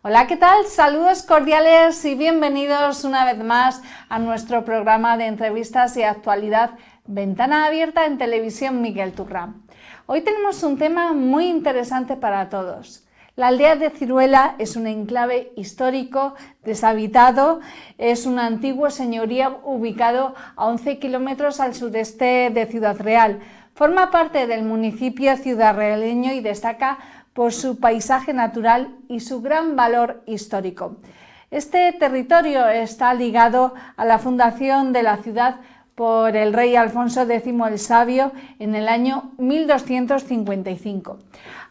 Hola, ¿qué tal? Saludos cordiales y bienvenidos una vez más a nuestro programa de entrevistas y actualidad Ventana Abierta en Televisión Miguel Turra. Hoy tenemos un tema muy interesante para todos. La aldea de Ciruela es un enclave histórico deshabitado, es un antiguo señorío ubicado a 11 kilómetros al sureste de Ciudad Real. Forma parte del municipio ciudadrealeño y destaca por su paisaje natural y su gran valor histórico. Este territorio está ligado a la fundación de la ciudad por el rey Alfonso X el Sabio en el año 1255.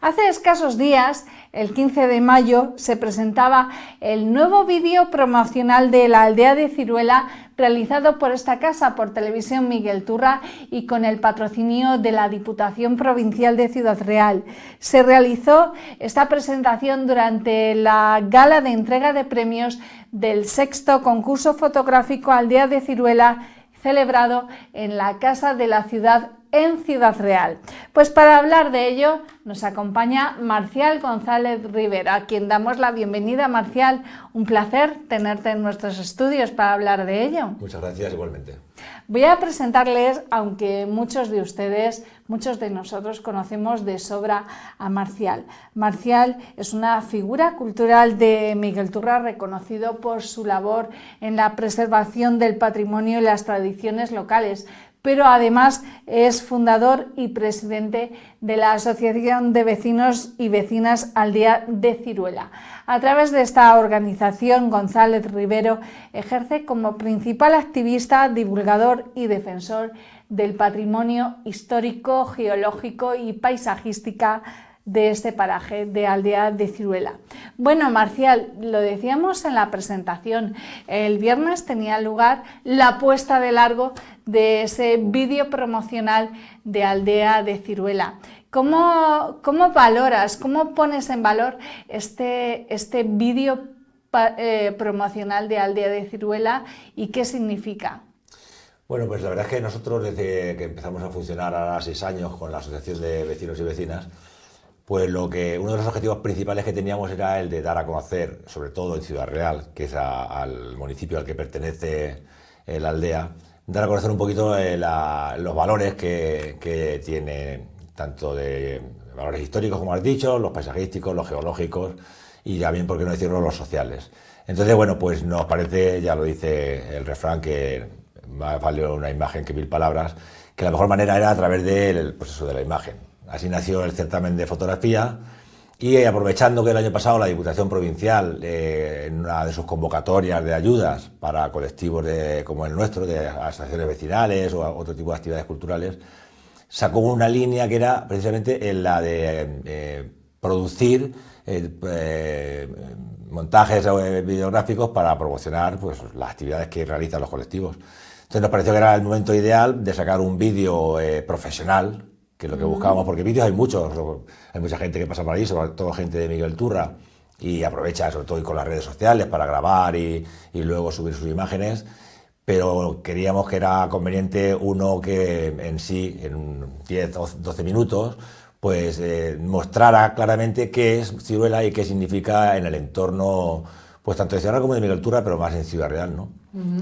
Hace escasos días, el 15 de mayo, se presentaba el nuevo vídeo promocional de la aldea de Ciruela realizado por esta casa, por Televisión Miguel Turra y con el patrocinio de la Diputación Provincial de Ciudad Real. Se realizó esta presentación durante la gala de entrega de premios del 6º concurso fotográfico Aldea de Ciruela, celebrado en la Casa de la Ciudad en Ciudad Real. Pues para hablar de ello nos acompaña Marcial González Rivera, a quien damos la bienvenida. Marcial, un placer tenerte en nuestros estudios para hablar de ello. Muchas gracias, igualmente. Voy a presentarles, aunque muchos de ustedes, muchos de nosotros conocemos de sobra a Marcial. Marcial es una figura cultural de Miguel Turra, reconocido por su labor en la preservación del patrimonio y las tradiciones locales, pero además es fundador y presidente de la Asociación de Vecinos y Vecinas Aldea de Ciruela. A través de esta organización, González Rivero ejerce como principal activista, divulgador y defensor del patrimonio histórico, geológico y paisajística de este paraje de Aldea de Ciruela. Bueno, Marcial, lo decíamos en la presentación, el viernes tenía lugar la puesta de largo de ese vídeo promocional de Aldea de Ciruela. ¿Cómo valoras, cómo pones en valor este vídeo promocional de Aldea de Ciruela y qué significa? Bueno, pues la verdad es que nosotros desde que empezamos a funcionar ahora 6 años con la Asociación de Vecinos y Vecinas, pues uno de los objetivos principales que teníamos era el de dar a conocer, sobre todo en Ciudad Real, que es al municipio al que pertenece la aldea, dar a conocer un poquito los valores que tiene, tanto de valores históricos, como has dicho, los paisajísticos, los geológicos y también, por qué no decirlo, los sociales. Entonces, bueno, pues nos parece, ya lo dice el refrán, que más vale una imagen que 1000 palabras, que la mejor manera era a través del proceso de la imagen. Así nació el certamen de fotografía y aprovechando que el año pasado la Diputación Provincial, en una de sus convocatorias de ayudas para colectivos como el nuestro, de asociaciones vecinales o otro tipo de actividades culturales, sacó una línea que era precisamente la de producir montajes videográficos para promocionar pues, las actividades que realizan los colectivos. Entonces nos pareció que era el momento ideal de sacar un vídeo profesional, que es lo que buscábamos, porque vídeos hay muchos, hay mucha gente que pasa por ahí, sobre todo gente de Miguel Turra, y aprovecha sobre todo con las redes sociales para grabar y luego subir sus imágenes, pero queríamos que era conveniente uno que en sí, en 10 o 12 minutos, pues mostrara claramente qué es Ciruela y qué significa en el entorno, pues tanto de Ciudad Real como de Miguel Turra, pero más en Ciudad Real, ¿no?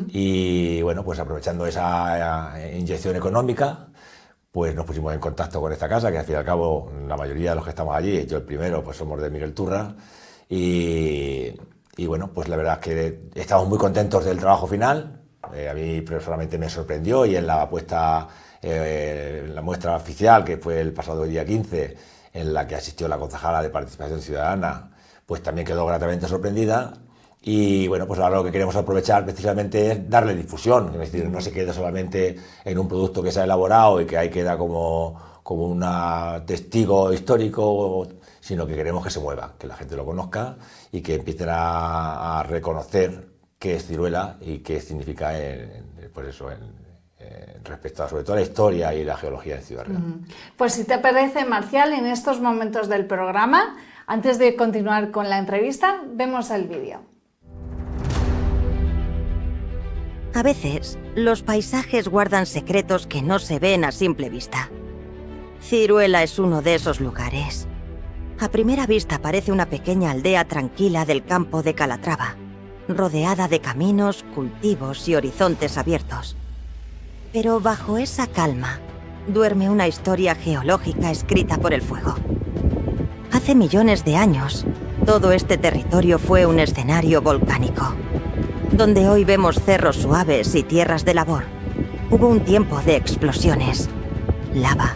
Y bueno, pues aprovechando esa inyección económica, pues nos pusimos en contacto con esta casa, que al fin y al cabo la mayoría de los que estamos allí, yo el primero, pues somos de Miguel Turra, y bueno, pues la verdad es que estamos muy contentos del trabajo final. A mí personalmente me sorprendió, y en la la muestra oficial, que fue el pasado día 15, en la que asistió la concejala de Participación Ciudadana, pues también quedó gratamente sorprendida. Y bueno, pues ahora lo que queremos aprovechar precisamente es darle difusión, es decir, no se quede solamente en un producto que se ha elaborado y que ahí queda como un testigo histórico, sino que queremos que se mueva, que la gente lo conozca y que empiecen a reconocer qué es Ciruela y qué significa pues eso, respecto a sobre todo la historia y la geología de Ciudad Real. Pues si te parece, Marcial, en estos momentos del programa, antes de continuar con la entrevista, vemos el vídeo. A veces, los paisajes guardan secretos que no se ven a simple vista. Ciruela es uno de esos lugares. A primera vista parece una pequeña aldea tranquila del campo de Calatrava, rodeada de caminos, cultivos y horizontes abiertos. Pero bajo esa calma duerme una historia geológica escrita por el fuego. Hace millones de años, todo este territorio fue un escenario volcánico. Donde hoy vemos cerros suaves y tierras de labor, hubo un tiempo de explosiones, lava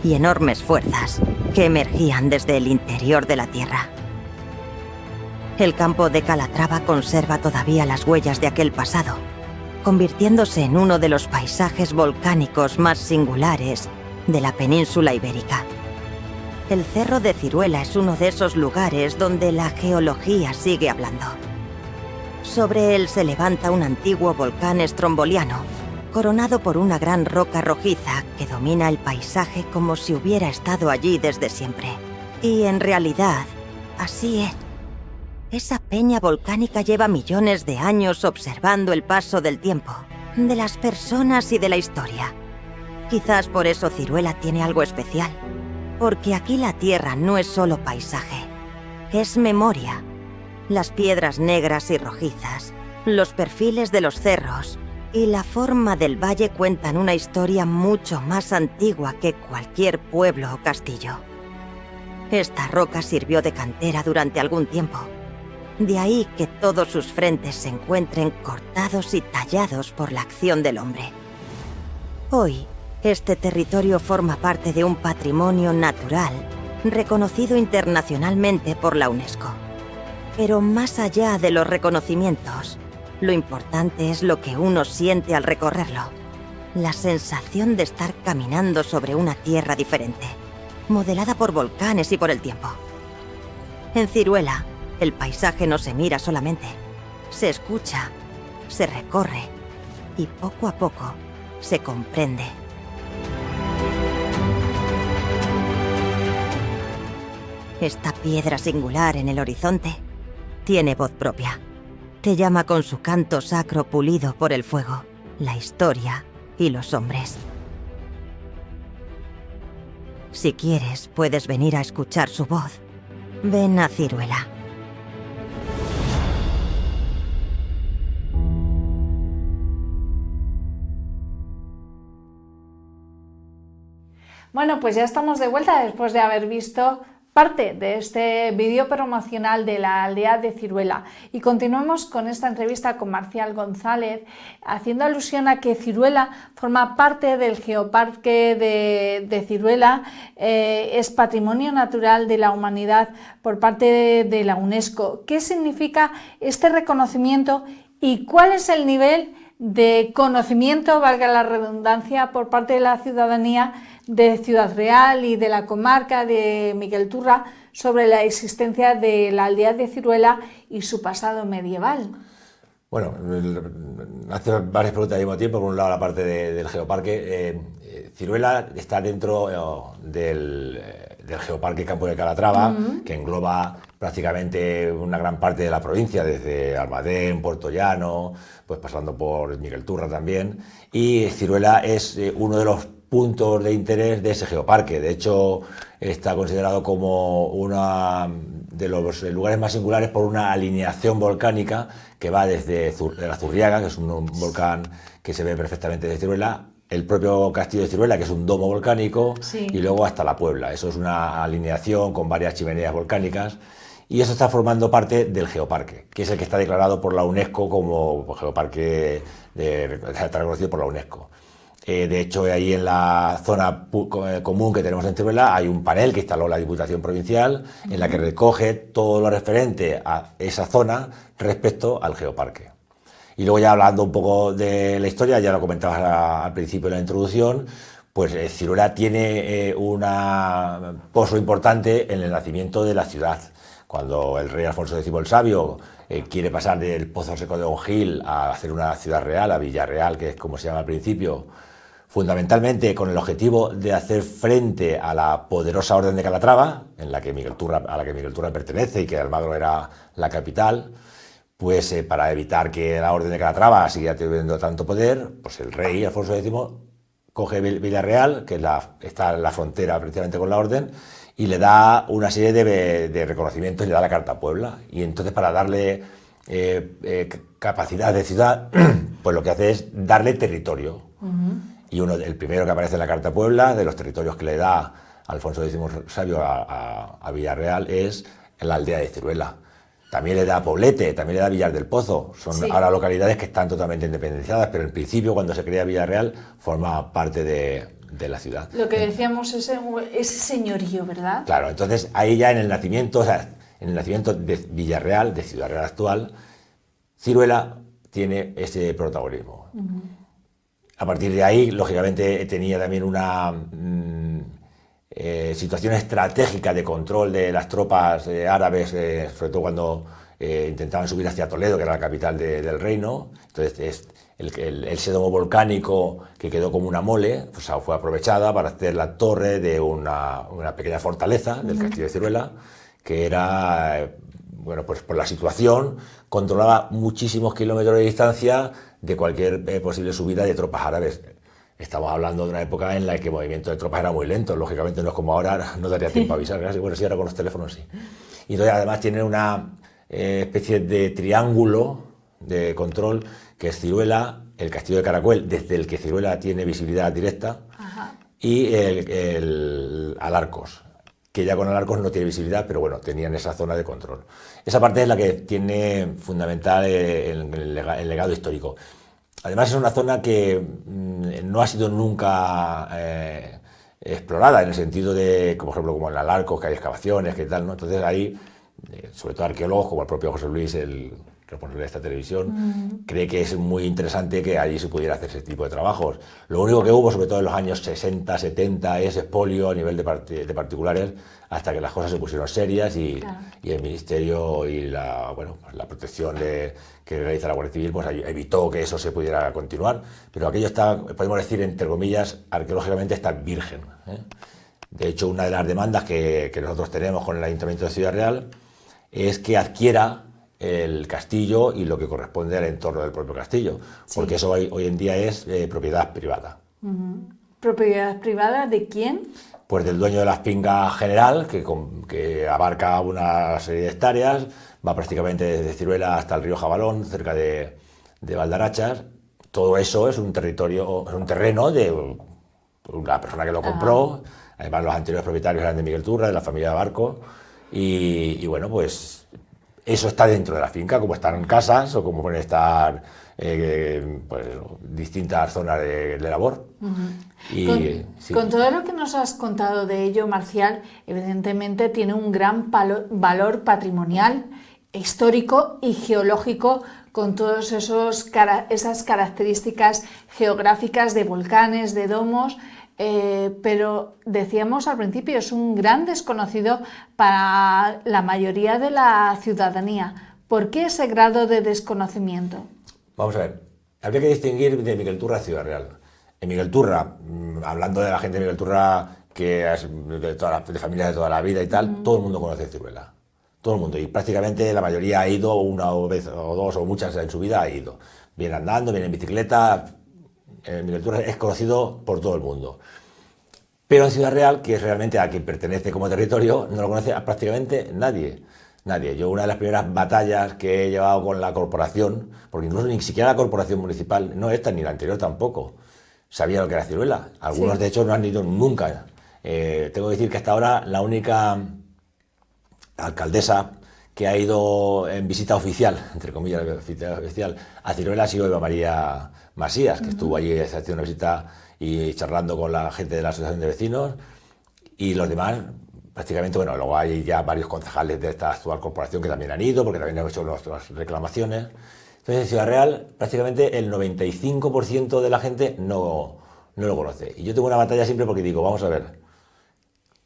y enormes fuerzas que emergían desde el interior de la Tierra. El campo de Calatrava conserva todavía las huellas de aquel pasado, convirtiéndose en uno de los paisajes volcánicos más singulares de la península ibérica. El Cerro de Ciruela es uno de esos lugares donde la geología sigue hablando. Sobre él se levanta un antiguo volcán estromboliano, coronado por una gran roca rojiza que domina el paisaje como si hubiera estado allí desde siempre. Y en realidad, así es. Esa peña volcánica lleva millones de años observando el paso del tiempo, de las personas y de la historia. Quizás por eso Ciruela tiene algo especial, porque aquí la tierra no es solo paisaje, es memoria. Las piedras negras y rojizas, los perfiles de los cerros y la forma del valle cuentan una historia mucho más antigua que cualquier pueblo o castillo. Esta roca sirvió de cantera durante algún tiempo. De ahí que todos sus frentes se encuentren cortados y tallados por la acción del hombre. Hoy, este territorio forma parte de un patrimonio natural reconocido internacionalmente por la UNESCO. Pero más allá de los reconocimientos, lo importante es lo que uno siente al recorrerlo. La sensación de estar caminando sobre una tierra diferente, modelada por volcanes y por el tiempo. En Ciruela, el paisaje no se mira solamente, se escucha, se recorre y poco a poco se comprende. Esta piedra singular en el horizonte tiene voz propia. Te llama con su canto sacro pulido por el fuego, la historia y los hombres. Si quieres, puedes venir a escuchar su voz. Ven a Ciruela. Bueno, pues ya estamos de vuelta después de haber visto parte de este vídeo promocional de la aldea de Ciruela y continuamos con esta entrevista con Marcial González, haciendo alusión a que Ciruela forma parte del Geoparque de Ciruela, es Patrimonio Natural de la Humanidad por parte de la UNESCO. ¿Qué significa este reconocimiento y cuál es el nivel de conocimiento, valga la redundancia, por parte de la ciudadanía de Ciudad Real y de la comarca de Miguel Turra sobre la existencia de la aldea de Ciruela y su pasado medieval? Bueno, hace varias preguntas al mismo tiempo. Por un lado, la parte del geoparque. Ciruela está dentro del Geoparque Campo de Calatrava, que engloba prácticamente una gran parte de la provincia, desde Almadén, Puerto Llano, pues pasando por Miguel Turra también. Y Ciruela es uno de los puntos de interés de ese geoparque. De hecho, está considerado como uno de los lugares más singulares por una alineación volcánica que va desde la Zurriaga, que es un volcán que se ve perfectamente desde Ciruela, el propio castillo de Ciruela, que es un domo volcánico, sí, y luego hasta la Puebla. Eso es una alineación con varias chimeneas volcánicas. Y eso está formando parte del geoparque, que es el que está declarado por la UNESCO como geoparque, está reconocido por la UNESCO. De hecho, ahí en la zona común que tenemos en Ciruela hay un panel que instaló la Diputación Provincial en la que recoge todo lo referente a esa zona respecto al geoparque. Y luego ya hablando un poco de la historia, ya lo comentabas al principio de la introducción, pues Ciruela tiene un pozo importante en el nacimiento de la ciudad. Cuando el rey Alfonso X el Sabio quiere pasar del Pozo Seco de Ongil a hacer una ciudad real, a Villarreal, que es como se llama al principio, fundamentalmente con el objetivo de hacer frente a la poderosa Orden de Calatrava, a la que Miguel Turra pertenece y que Almagro era la capital, pues para evitar que la Orden de Calatrava siguiera teniendo tanto poder, pues el rey Alfonso X coge Villarreal, que está en la frontera precisamente con la Orden, y le da una serie de reconocimientos, le da la Carta a Puebla. Y entonces, para darle capacidad de ciudad, pues lo que hace es darle territorio. Y el primero que aparece en la Carta a Puebla, de los territorios que le da Alfonso X Sabio a Villarreal, es la aldea de Ciruela. También le da Poblete, también le da Villar del Pozo. Son ahora localidades que están totalmente independizadas, pero en principio, cuando se crea Villarreal, forma parte de la ciudad. Lo que decíamos, ese señorío, ¿verdad? Claro, entonces ahí ya en el nacimiento, de Villarreal, de Ciudad Real actual, Ciruela tiene ese protagonismo. A partir de ahí, lógicamente, tenía también una situación estratégica de control de las tropas árabes, sobre todo cuando intentaban subir hacia Toledo, que era la capital del reino. Entonces, el sedomo volcánico, que quedó como una mole, pues fue aprovechada para hacer la torre de una pequeña fortaleza del castillo de Ciruela, que era, bueno, pues por la situación, controlaba muchísimos kilómetros de distancia de cualquier posible subida de tropas árabes. Estamos hablando de una época en la que el movimiento de tropas era muy lento, lógicamente no es como ahora, no daría tiempo a avisar, casi. Bueno, sí, ahora con los teléfonos sí. Y entonces además tiene una especie de triángulo de control, que es Ciruela, el castillo de Caracuel, desde el que Ciruela tiene visibilidad directa, y el Alarcos, que ya con Alarcos no tiene visibilidad, pero bueno, tenían esa zona de control. Esa parte es la que tiene fundamental el legado histórico. Además, es una zona que no ha sido nunca explorada, en el sentido de, por ejemplo, como en Alarcos, que hay excavaciones, que tal, ¿no? Entonces ahí, sobre todo arqueólogos, como el propio José Luis, el responsable de esta televisión, cree que es muy interesante que allí se pudiera hacer ese tipo de trabajos. Lo único que hubo, sobre todo en los años 60, 70, es expolio a nivel de particulares, hasta que las cosas se pusieron serias y el Ministerio y la protección que realiza la Guardia Civil pues evitó que eso se pudiera continuar. Pero aquello está, podemos decir, entre comillas, arqueológicamente está virgen. De hecho, una de las demandas que nosotros tenemos con el Ayuntamiento de Ciudad Real es que adquiera el castillo y lo que corresponde al entorno del propio castillo, porque eso hoy en día es propiedad privada. ¿Propiedad privada de quién? Pues del dueño de la finca general, que abarca una serie de hectáreas, va prácticamente desde Ciruela hasta el río Jabalón, cerca de Valdarachas. Todo eso es un terreno de una persona que lo compró. Además, los anteriores propietarios eran de Miguel Turra, de la familia Barco, y bueno, pues eso está dentro de la finca, como están casas o como pueden estar pues, distintas zonas de labor. Con todo lo que nos has contado de ello, Marcial, evidentemente tiene un gran valor patrimonial, histórico y geológico, con todas esas características geográficas de volcanes, de domos. Pero decíamos al principio, es un gran desconocido para la mayoría de la ciudadanía. ¿Por qué ese grado de desconocimiento? Vamos a ver, habría que distinguir de Miguel Turra a Ciudad Real. En Miguel Turra, hablando de la gente de Miguel Turra, que es de familias de toda la vida y tal, todo el mundo conoce Ciruela. Todo el mundo, y prácticamente la mayoría ha ido una vez o dos o muchas en su vida, ha ido. Viene andando, viene en bicicleta. Miguel Turra es conocido por todo el mundo. Pero en Ciudad Real, que es realmente a quien pertenece como territorio, no lo conoce a prácticamente nadie. Yo, una de las primeras batallas que he llevado con la corporación, porque incluso ni siquiera la corporación municipal, no esta ni la anterior tampoco, sabía lo que era Ciruela. Algunos, de hecho, no han ido nunca. Tengo que decir que hasta ahora la única alcaldesa que ha ido en visita oficial, entre comillas, oficial, a Ciruela ha sido Eva María Masías, que estuvo allí haciendo una visita y charlando con la gente de la Asociación de Vecinos, y los demás, prácticamente, bueno, luego hay ya varios concejales de esta actual corporación que también han ido, porque también han hecho nuestras reclamaciones. Entonces, en Ciudad Real, prácticamente el 95% de la gente no lo conoce. Y yo tengo una batalla siempre porque digo, vamos a ver,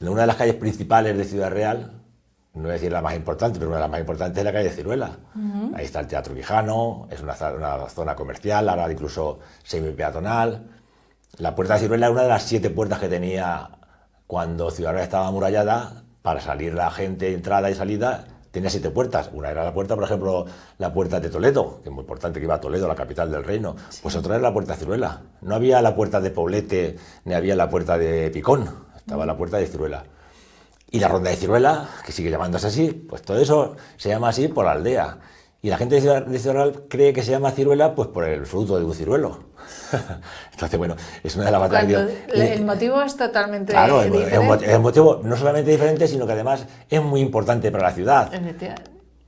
en una de las calles principales de Ciudad Real, no voy a decir la más importante, pero una de las más importantes es la calle Ciruela. Ahí está el Teatro Quijano, es una zona comercial, ahora incluso semi-peatonal. La Puerta de Ciruela es una de las 7 puertas que tenía cuando Ciudad Real estaba amurallada. Para salir la gente, entrada y salida, tenía 7 puertas. Una era la puerta, por ejemplo, la Puerta de Toledo, que es muy importante, que iba a Toledo, la capital del reino. Pues otra era la Puerta de Ciruela. No había la Puerta de Poblete, ni había la Puerta de Picón, estaba la Puerta de Ciruela. Y la ronda de Ciruela, que sigue llamándose así, pues todo eso se llama así por la aldea. Y la gente de Ciudad Real cree que se llama ciruela pues por el fruto de un ciruelo. Entonces, bueno, es una de las batallas. El motivo es totalmente claro, diferente. es un motivo no solamente diferente, sino que además es muy importante para la ciudad.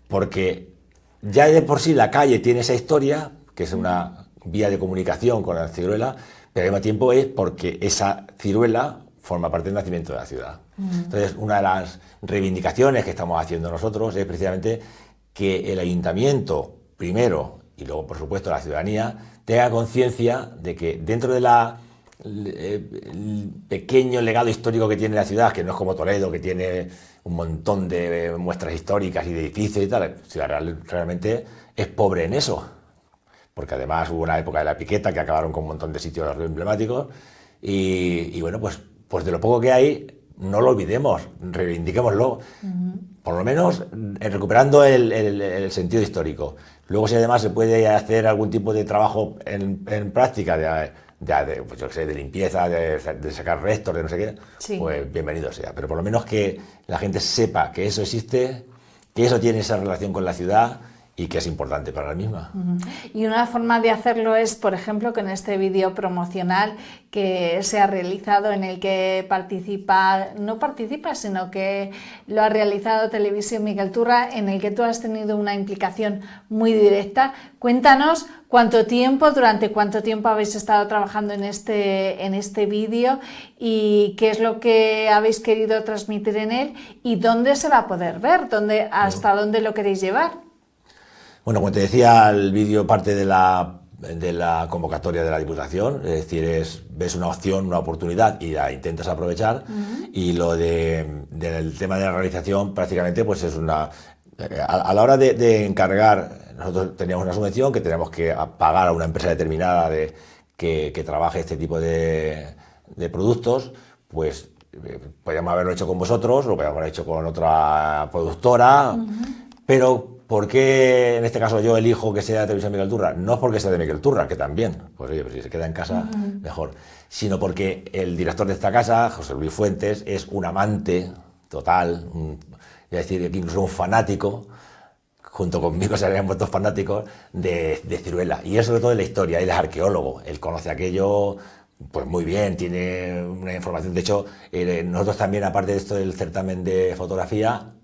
Porque ya de por sí la calle tiene esa historia, que es una vía de comunicación con la ciruela, pero al mismo tiempo es porque esa ciruela forma parte del nacimiento de la ciudad. Entonces, una de las reivindicaciones que estamos haciendo nosotros es precisamente que el ayuntamiento, primero, y luego, por supuesto, la ciudadanía, tenga conciencia de que dentro de el pequeño legado histórico que tiene la ciudad, que no es como Toledo, que tiene un montón de muestras históricas y de edificios y tal, Ciudad Real realmente es pobre en eso, porque además hubo una época de la piqueta que acabaron con un montón de sitios emblemáticos y bueno, pues de lo poco que hay, no lo olvidemos, reivindiquémoslo, por lo menos recuperando el sentido histórico. Luego, si además se puede hacer algún tipo de trabajo en práctica, pues yo qué sé, de limpieza, de sacar restos, de no sé qué, pues bienvenido sea. Pero por lo menos que la gente sepa que eso existe, que eso tiene esa relación con la ciudad y que es importante para la misma. Y una forma de hacerlo es, por ejemplo, con este vídeo promocional que se ha realizado, en el que no participa, sino que lo ha realizado Televisión Miguel Turra, en el que tú has tenido una implicación muy directa. Cuéntanos durante cuánto tiempo habéis estado trabajando en este vídeo y qué es lo que habéis querido transmitir en él y dónde se va a poder ver, hasta dónde lo queréis llevar. Bueno, como te decía, el vídeo parte de la convocatoria de la Diputación, es decir, ves una opción, una oportunidad y la intentas aprovechar. Y lo del tema de la realización prácticamente pues es a la hora de encargar, nosotros teníamos una subvención que teníamos que pagar a una empresa determinada que trabaje este tipo de productos, pues podríamos haberlo hecho con vosotros, lo podríamos haber hecho con otra productora, pero ¿por qué en este caso yo elijo que sea de Televisión Miguel Turra? No es porque sea de Miguel Turra, que también, pues oye, pues si se queda en casa, mejor, sino porque el director de esta casa, José Luis Fuentes, es un amante total, es decir, incluso un fanático, junto conmigo se habían vuelto fanáticos de Ciruela, y él sobre todo de la historia, él es arqueólogo, él conoce aquello pues muy bien, tiene una información. De hecho, nosotros también, aparte de esto del certamen de fotografía,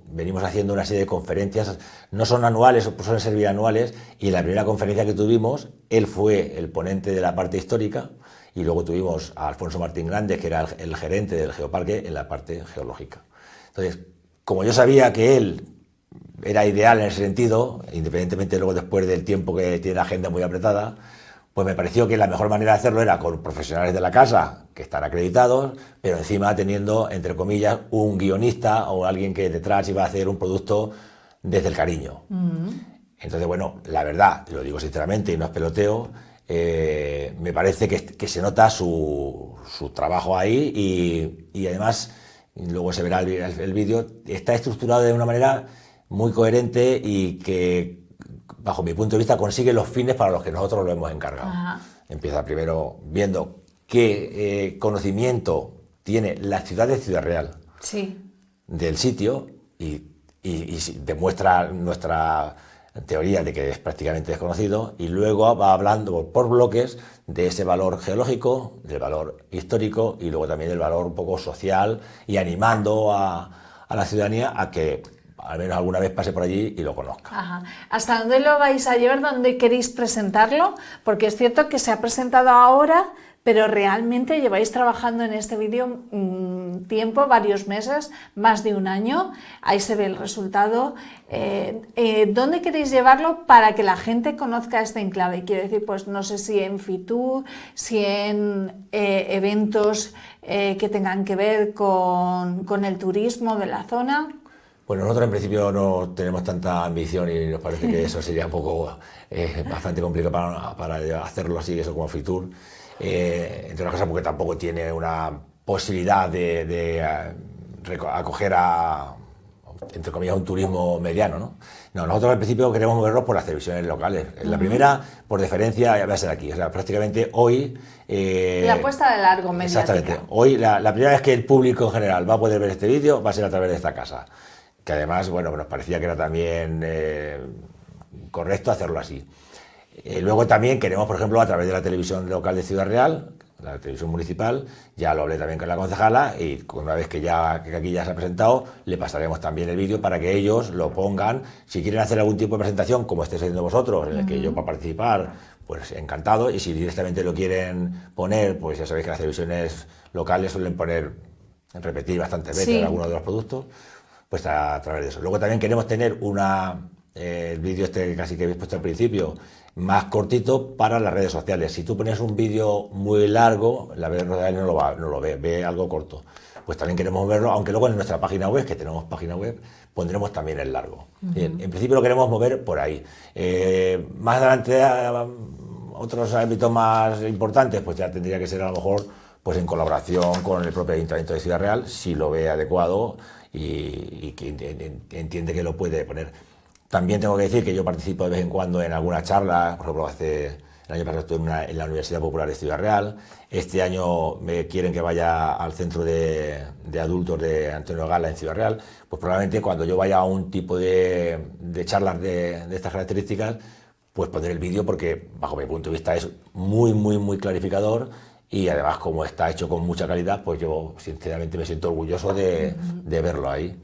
venimos haciendo una serie de conferencias, no son anuales, suelen ser bianuales, y en la primera conferencia que tuvimos, él fue el ponente de la parte histórica, y luego tuvimos a Alfonso Martín Grande, que era el gerente del Geoparque, en la parte geológica. Entonces, como yo sabía que él era ideal en ese sentido, independientemente luego después del tiempo que tiene la agenda muy apretada, pues me pareció que la mejor manera de hacerlo era con profesionales de la casa, que están acreditados, pero encima teniendo, entre comillas, un guionista o alguien que detrás iba a hacer un producto desde el cariño. Entonces, bueno, la verdad, lo digo sinceramente y no es peloteo, me parece que se nota su trabajo ahí y además, luego se verá el vídeo, está estructurado de una manera muy coherente y que, bajo mi punto de vista, consigue los fines para los que nosotros lo hemos encargado. Empieza primero viendo qué conocimiento tiene la ciudad de Ciudad Real del sitio y demuestra nuestra teoría de que es prácticamente desconocido, y luego va hablando por bloques de ese valor geológico, del valor histórico y luego también del valor un poco social, y animando a la ciudadanía a que al menos alguna vez pase por allí y lo conozca. ¿Hasta dónde lo vais a llevar? ¿Dónde queréis presentarlo? Porque es cierto que se ha presentado ahora, pero realmente lleváis trabajando en este vídeo tiempo, varios meses, más de un año. Ahí se ve el resultado. ¿Dónde queréis llevarlo para que la gente conozca este enclave? Quiero decir, pues no sé si en Fitur, si en eventos que tengan que ver con el turismo de la zona. Bueno, nosotros en principio no tenemos tanta ambición y nos parece que eso sería un poco bastante complicado para hacerlo así, eso como Fitur. Entre otras cosas porque tampoco tiene una posibilidad de acoger a entre comillas, un turismo mediano, ¿no? No, nosotros al principio queremos movernos por las televisiones locales. La primera, por deferencia, va a ser aquí. O sea, prácticamente hoy... la apuesta de largo mediática. Exactamente. Hoy, la primera vez que el público en general va a poder ver este vídeo va a ser a través de esta casa. Que además, bueno, nos parecía que era también correcto hacerlo así. Luego también queremos, por ejemplo, a través de la televisión local de Ciudad Real, la televisión municipal, ya lo hablé también con la concejala y una vez que aquí ya se ha presentado, le pasaremos también el vídeo para que ellos lo pongan. Si quieren hacer algún tipo de presentación, como estáis haciendo vosotros, en el que yo pueda participar, pues encantado. Y si directamente lo quieren poner, pues ya sabéis que las televisiones locales suelen repetir bastantes veces algunos de los productos, pues a través de eso. Luego también queremos tener el vídeo casi que habéis puesto al principio, más cortito para las redes sociales. Si tú pones un vídeo muy largo, la redes sociales no lo ve algo corto. Pues también queremos verlo, aunque luego en nuestra página web, que tenemos página web, pondremos también el largo. Bien, en principio lo queremos mover por ahí. Más adelante, otros ámbitos más importantes, pues ya tendría que ser a lo mejor pues en colaboración con el propio Ayuntamiento de Ciudad Real, si lo ve adecuado y que entiende que lo puede poner. También tengo que decir que yo participo de vez en cuando en algunas charlas, por ejemplo, el año pasado estuve en la Universidad Popular de Ciudad Real, este año me quieren que vaya al centro de adultos de Antonio Gala en Ciudad Real, pues probablemente cuando yo vaya a un tipo de charlas de estas características, pues pondré el vídeo porque bajo mi punto de vista es muy, muy, muy clarificador. Y además, como está hecho con mucha calidad, pues yo sinceramente me siento orgulloso de verlo ahí.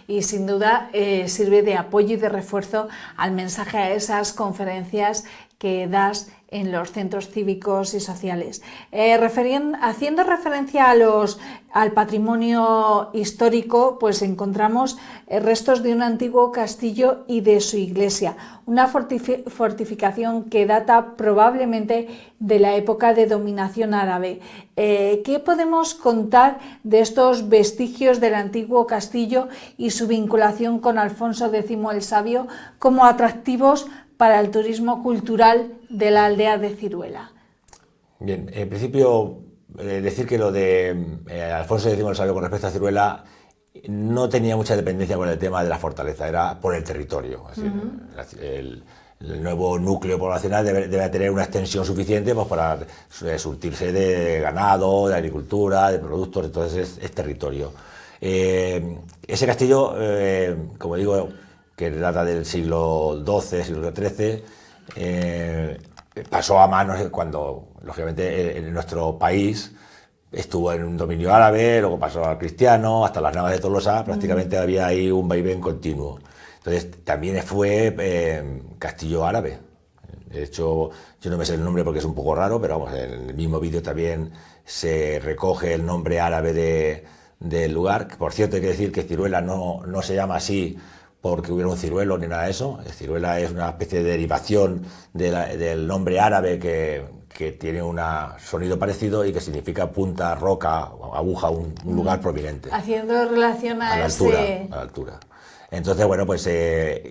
Y sin duda sirve de apoyo y de refuerzo al mensaje a esas conferencias que das en los centros cívicos y sociales. Haciendo referencia al patrimonio histórico, pues encontramos restos de un antiguo castillo y de su iglesia, una fortificación que data probablemente de la época de dominación árabe. ¿Qué podemos contar de estos vestigios del antiguo castillo y su vinculación con Alfonso X el Sabio como atractivos para el turismo cultural de la aldea de Ciruela? Bien, en principio decir que lo de Alfonso X el Sabio con respecto a Ciruela no tenía mucha dependencia con el tema de la fortaleza, era por el territorio. Es decir, el nuevo núcleo poblacional debe tener una extensión suficiente pues, para surtirse de ganado, de agricultura, de productos, entonces es territorio. Ese castillo, como digo, que data del siglo XII, siglo XIII, pasó a manos cuando, lógicamente, en nuestro país estuvo en un dominio árabe, luego pasó al cristiano, hasta las Navas de Tolosa, prácticamente había ahí un vaivén continuo. Entonces, también fue castillo árabe. De hecho, yo no me sé el nombre porque es un poco raro, pero vamos, en el mismo vídeo también se recoge el nombre árabe del lugar. Por cierto, hay que decir que Ciruela no se llama así porque hubiera un ciruelo ni nada de eso. Ciruela es una especie de derivación del nombre árabe que tiene un sonido parecido y que significa punta, roca, aguja, un lugar prominente. Haciendo relación a la altura. Entonces, bueno, pues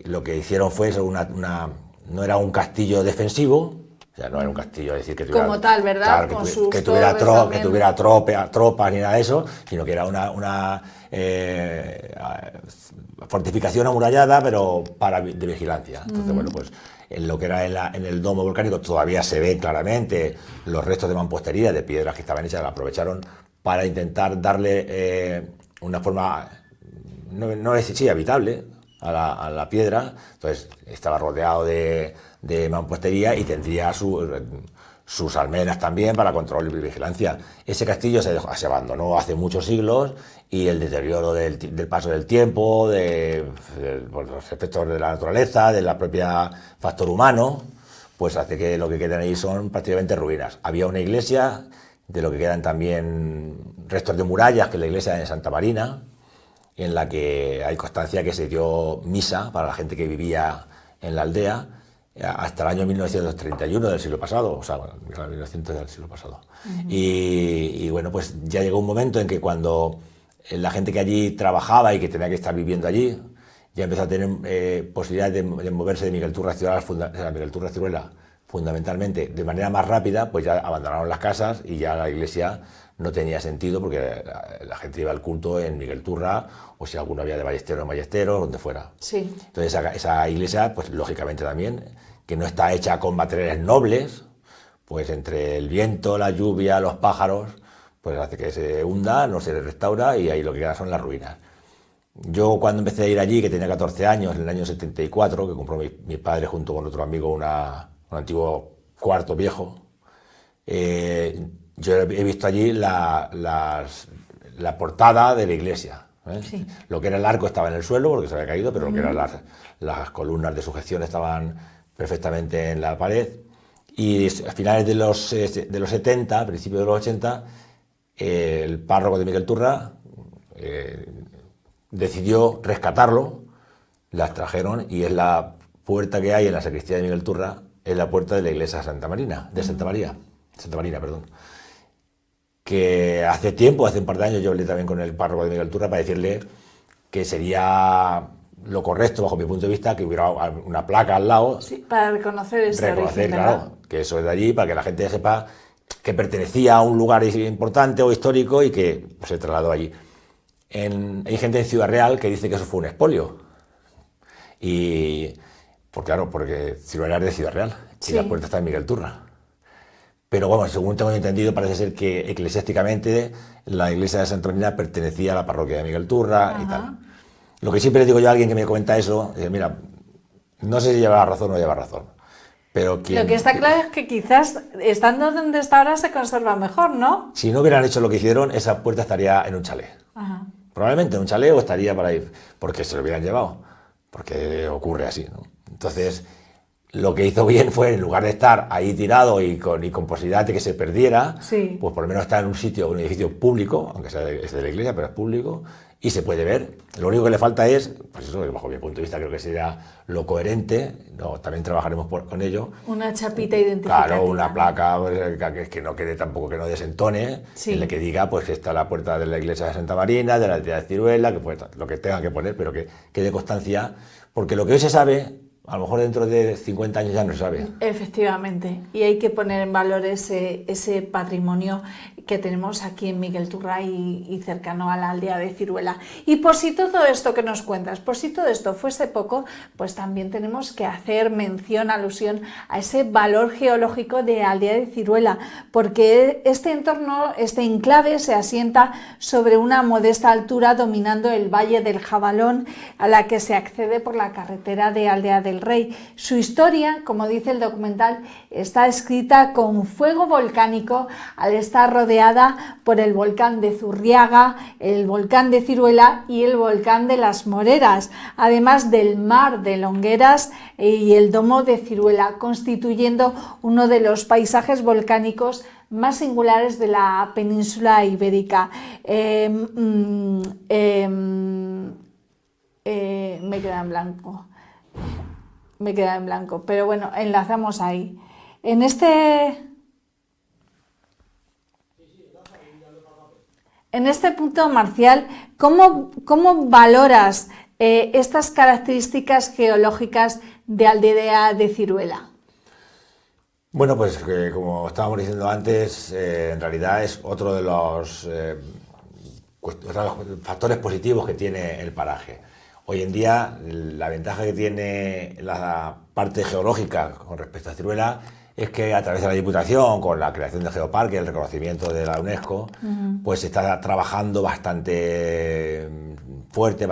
lo que hicieron fue no era un castillo defensivo, o sea, no era un castillo, es decir, que tuviera... Como tal, ¿verdad? Claro, que tuviera tropas ni nada de eso, sino que era una fortificación amurallada, pero de vigilancia. Entonces, bueno, pues en lo que era en el domo volcánico todavía se ven claramente los restos de mampostería, de piedras que estaban hechas, la aprovecharon para intentar darle una forma, no es sí, habitable a la piedra. Entonces estaba rodeado de mampostería y tendría sus almenas también para control y vigilancia. Ese castillo se abandonó hace muchos siglos y el deterioro del paso del tiempo, por los efectos de la naturaleza, de la propia factor humano, pues hace que lo que quedan ahí son prácticamente ruinas. Había una iglesia, de lo que quedan también restos de murallas, que es la iglesia de Santa Marina, en la que hay constancia que se dio misa para la gente que vivía en la aldea, hasta el año 1931 del siglo pasado, o sea, 1900 del siglo pasado. Y bueno, pues ya llegó un momento en que cuando la gente que allí trabajaba y que tenía que estar viviendo allí, ya empezó a tener posibilidad de moverse de Miguel Turra Ciruela, fundamentalmente, de manera más rápida, pues ya abandonaron las casas y ya la iglesia no tenía sentido porque la gente iba al culto en Miguel Turra o si alguno había de Ballesteros en Ballesteros, donde fuera. Sí. Entonces esa iglesia, pues lógicamente también, que no está hecha con materiales nobles, pues entre el viento, la lluvia, los pájaros, pues hace que se hunda, no se restaura y ahí lo que queda son las ruinas. Yo cuando empecé a ir allí, que tenía 14 años, en el año 74, que compró mi padre junto con otro amigo un antiguo cuarto viejo, yo he visto allí la portada de la iglesia. Sí. Lo que era el arco estaba en el suelo porque se había caído, pero lo que eran las columnas de sujeción estaban perfectamente en la pared. Y a finales de los 70, principios de los 80, el párroco de Miguel Turra decidió rescatarlo, las trajeron y es la puerta que hay en la sacristía de Miguel Turra, es la puerta de la iglesia de Santa Marina, que hace tiempo, hace un par de años, yo hablé también con el párroco de Miguel Turra para decirle que sería lo correcto, bajo mi punto de vista, que hubiera una placa al lado. Sí, para reconocer ese origen, claro, que eso es de allí, para que la gente sepa que pertenecía a un lugar importante o histórico y que pues, se trasladó allí. Hay gente en Ciudad Real que dice que eso fue un expolio. Y, pues claro, porque Ciruela es de Ciudad Real y la puerta está en Miguel Turra. Pero bueno, según tengo entendido, parece ser que eclesiásticamente la iglesia de Santa Marina pertenecía a la parroquia de Miguel Turra y tal. Lo que siempre le digo yo a alguien que me comenta eso, es, mira, no sé si lleva razón o no lleva razón. Pero lo que está claro es que quizás estando donde está ahora se conserva mejor, ¿no? Si no hubieran hecho lo que hicieron, esa puerta estaría en un chalet. Probablemente en un chalet o estaría para ir, porque se lo hubieran llevado, porque ocurre así, ¿no? Entonces, lo que hizo bien fue, en lugar de estar ahí tirado y con posibilidad de que se perdiera, pues por lo menos estar en un sitio, un edificio público, aunque sea es de la iglesia, pero es público, y se puede ver. Lo único que le falta es, pues eso, bajo mi punto de vista creo que sería lo coherente, también trabajaremos con ello. Una chapita identificativa. Claro, una placa que no quede tampoco, que no desentone, en la que diga pues que está la puerta de la iglesia de Santa Marina, de la aldea de Ciruela, que pues, lo que tengan que poner, pero que quede constancia, porque lo que hoy se sabe, a lo mejor dentro de 50 años ya no se sabe. Efectivamente, y hay que poner en valor ese patrimonio que tenemos aquí en Miguel Turra y cercano a la aldea de Ciruela. Y por si todo esto que nos cuentas, por si todo esto fuese poco, pues también tenemos que hacer mención, alusión a ese valor geológico de la aldea de Ciruela, porque este entorno, este enclave se asienta sobre una modesta altura dominando el valle del Jabalón, a la que se accede por la carretera de Aldea del Rey. Su historia, como dice el documental, está escrita con fuego volcánico al estar rodeada por el volcán de Zurriaga, el volcán de Ciruela y el volcán de las Moreras, además del mar de Longueras y el domo de Ciruela, constituyendo uno de los paisajes volcánicos más singulares de la península ibérica. Me queda en blanco, pero bueno, enlazamos ahí. En este punto, Marcial, ¿cómo valoras estas características geológicas de Aldea de Ciruela? Bueno, pues como estábamos diciendo antes, en realidad es otro de los factores positivos que tiene el paraje. Hoy en día, la ventaja que tiene la parte geológica con respecto a Ciruela es que a través de la Diputación, con la creación del Geoparque, el reconocimiento de la UNESCO, pues se está trabajando bastante fuerte,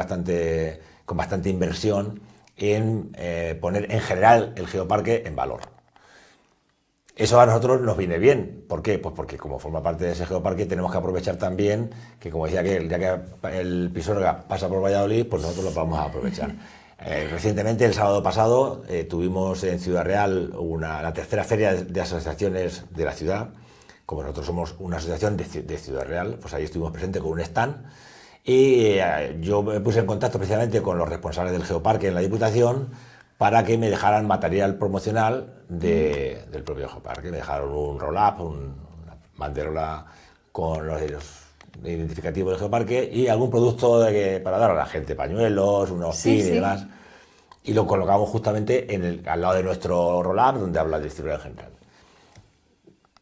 con bastante inversión en poner en general el Geoparque en valor. Eso a nosotros nos viene bien. ¿Por qué? Pues porque como forma parte de ese geoparque tenemos que aprovechar también que, como decía aquel, ya que el Pisuerga pasa por Valladolid, pues nosotros lo vamos a aprovechar. Recientemente, el sábado pasado, tuvimos en Ciudad Real la tercera feria de asociaciones de la ciudad. Como nosotros somos una asociación de Ciudad Real, pues ahí estuvimos presentes con un stand. Y yo me puse en contacto precisamente con los responsables del geoparque en la Diputación para que me dejaran material promocional del propio geoparque. Me dejaron un roll-up, una banderola con los identificativos del geoparque y algún producto para dar a la gente, pañuelos, unos pins y demás. y lo colocamos justamente al lado de nuestro roll-up, donde habla de ciruela en general.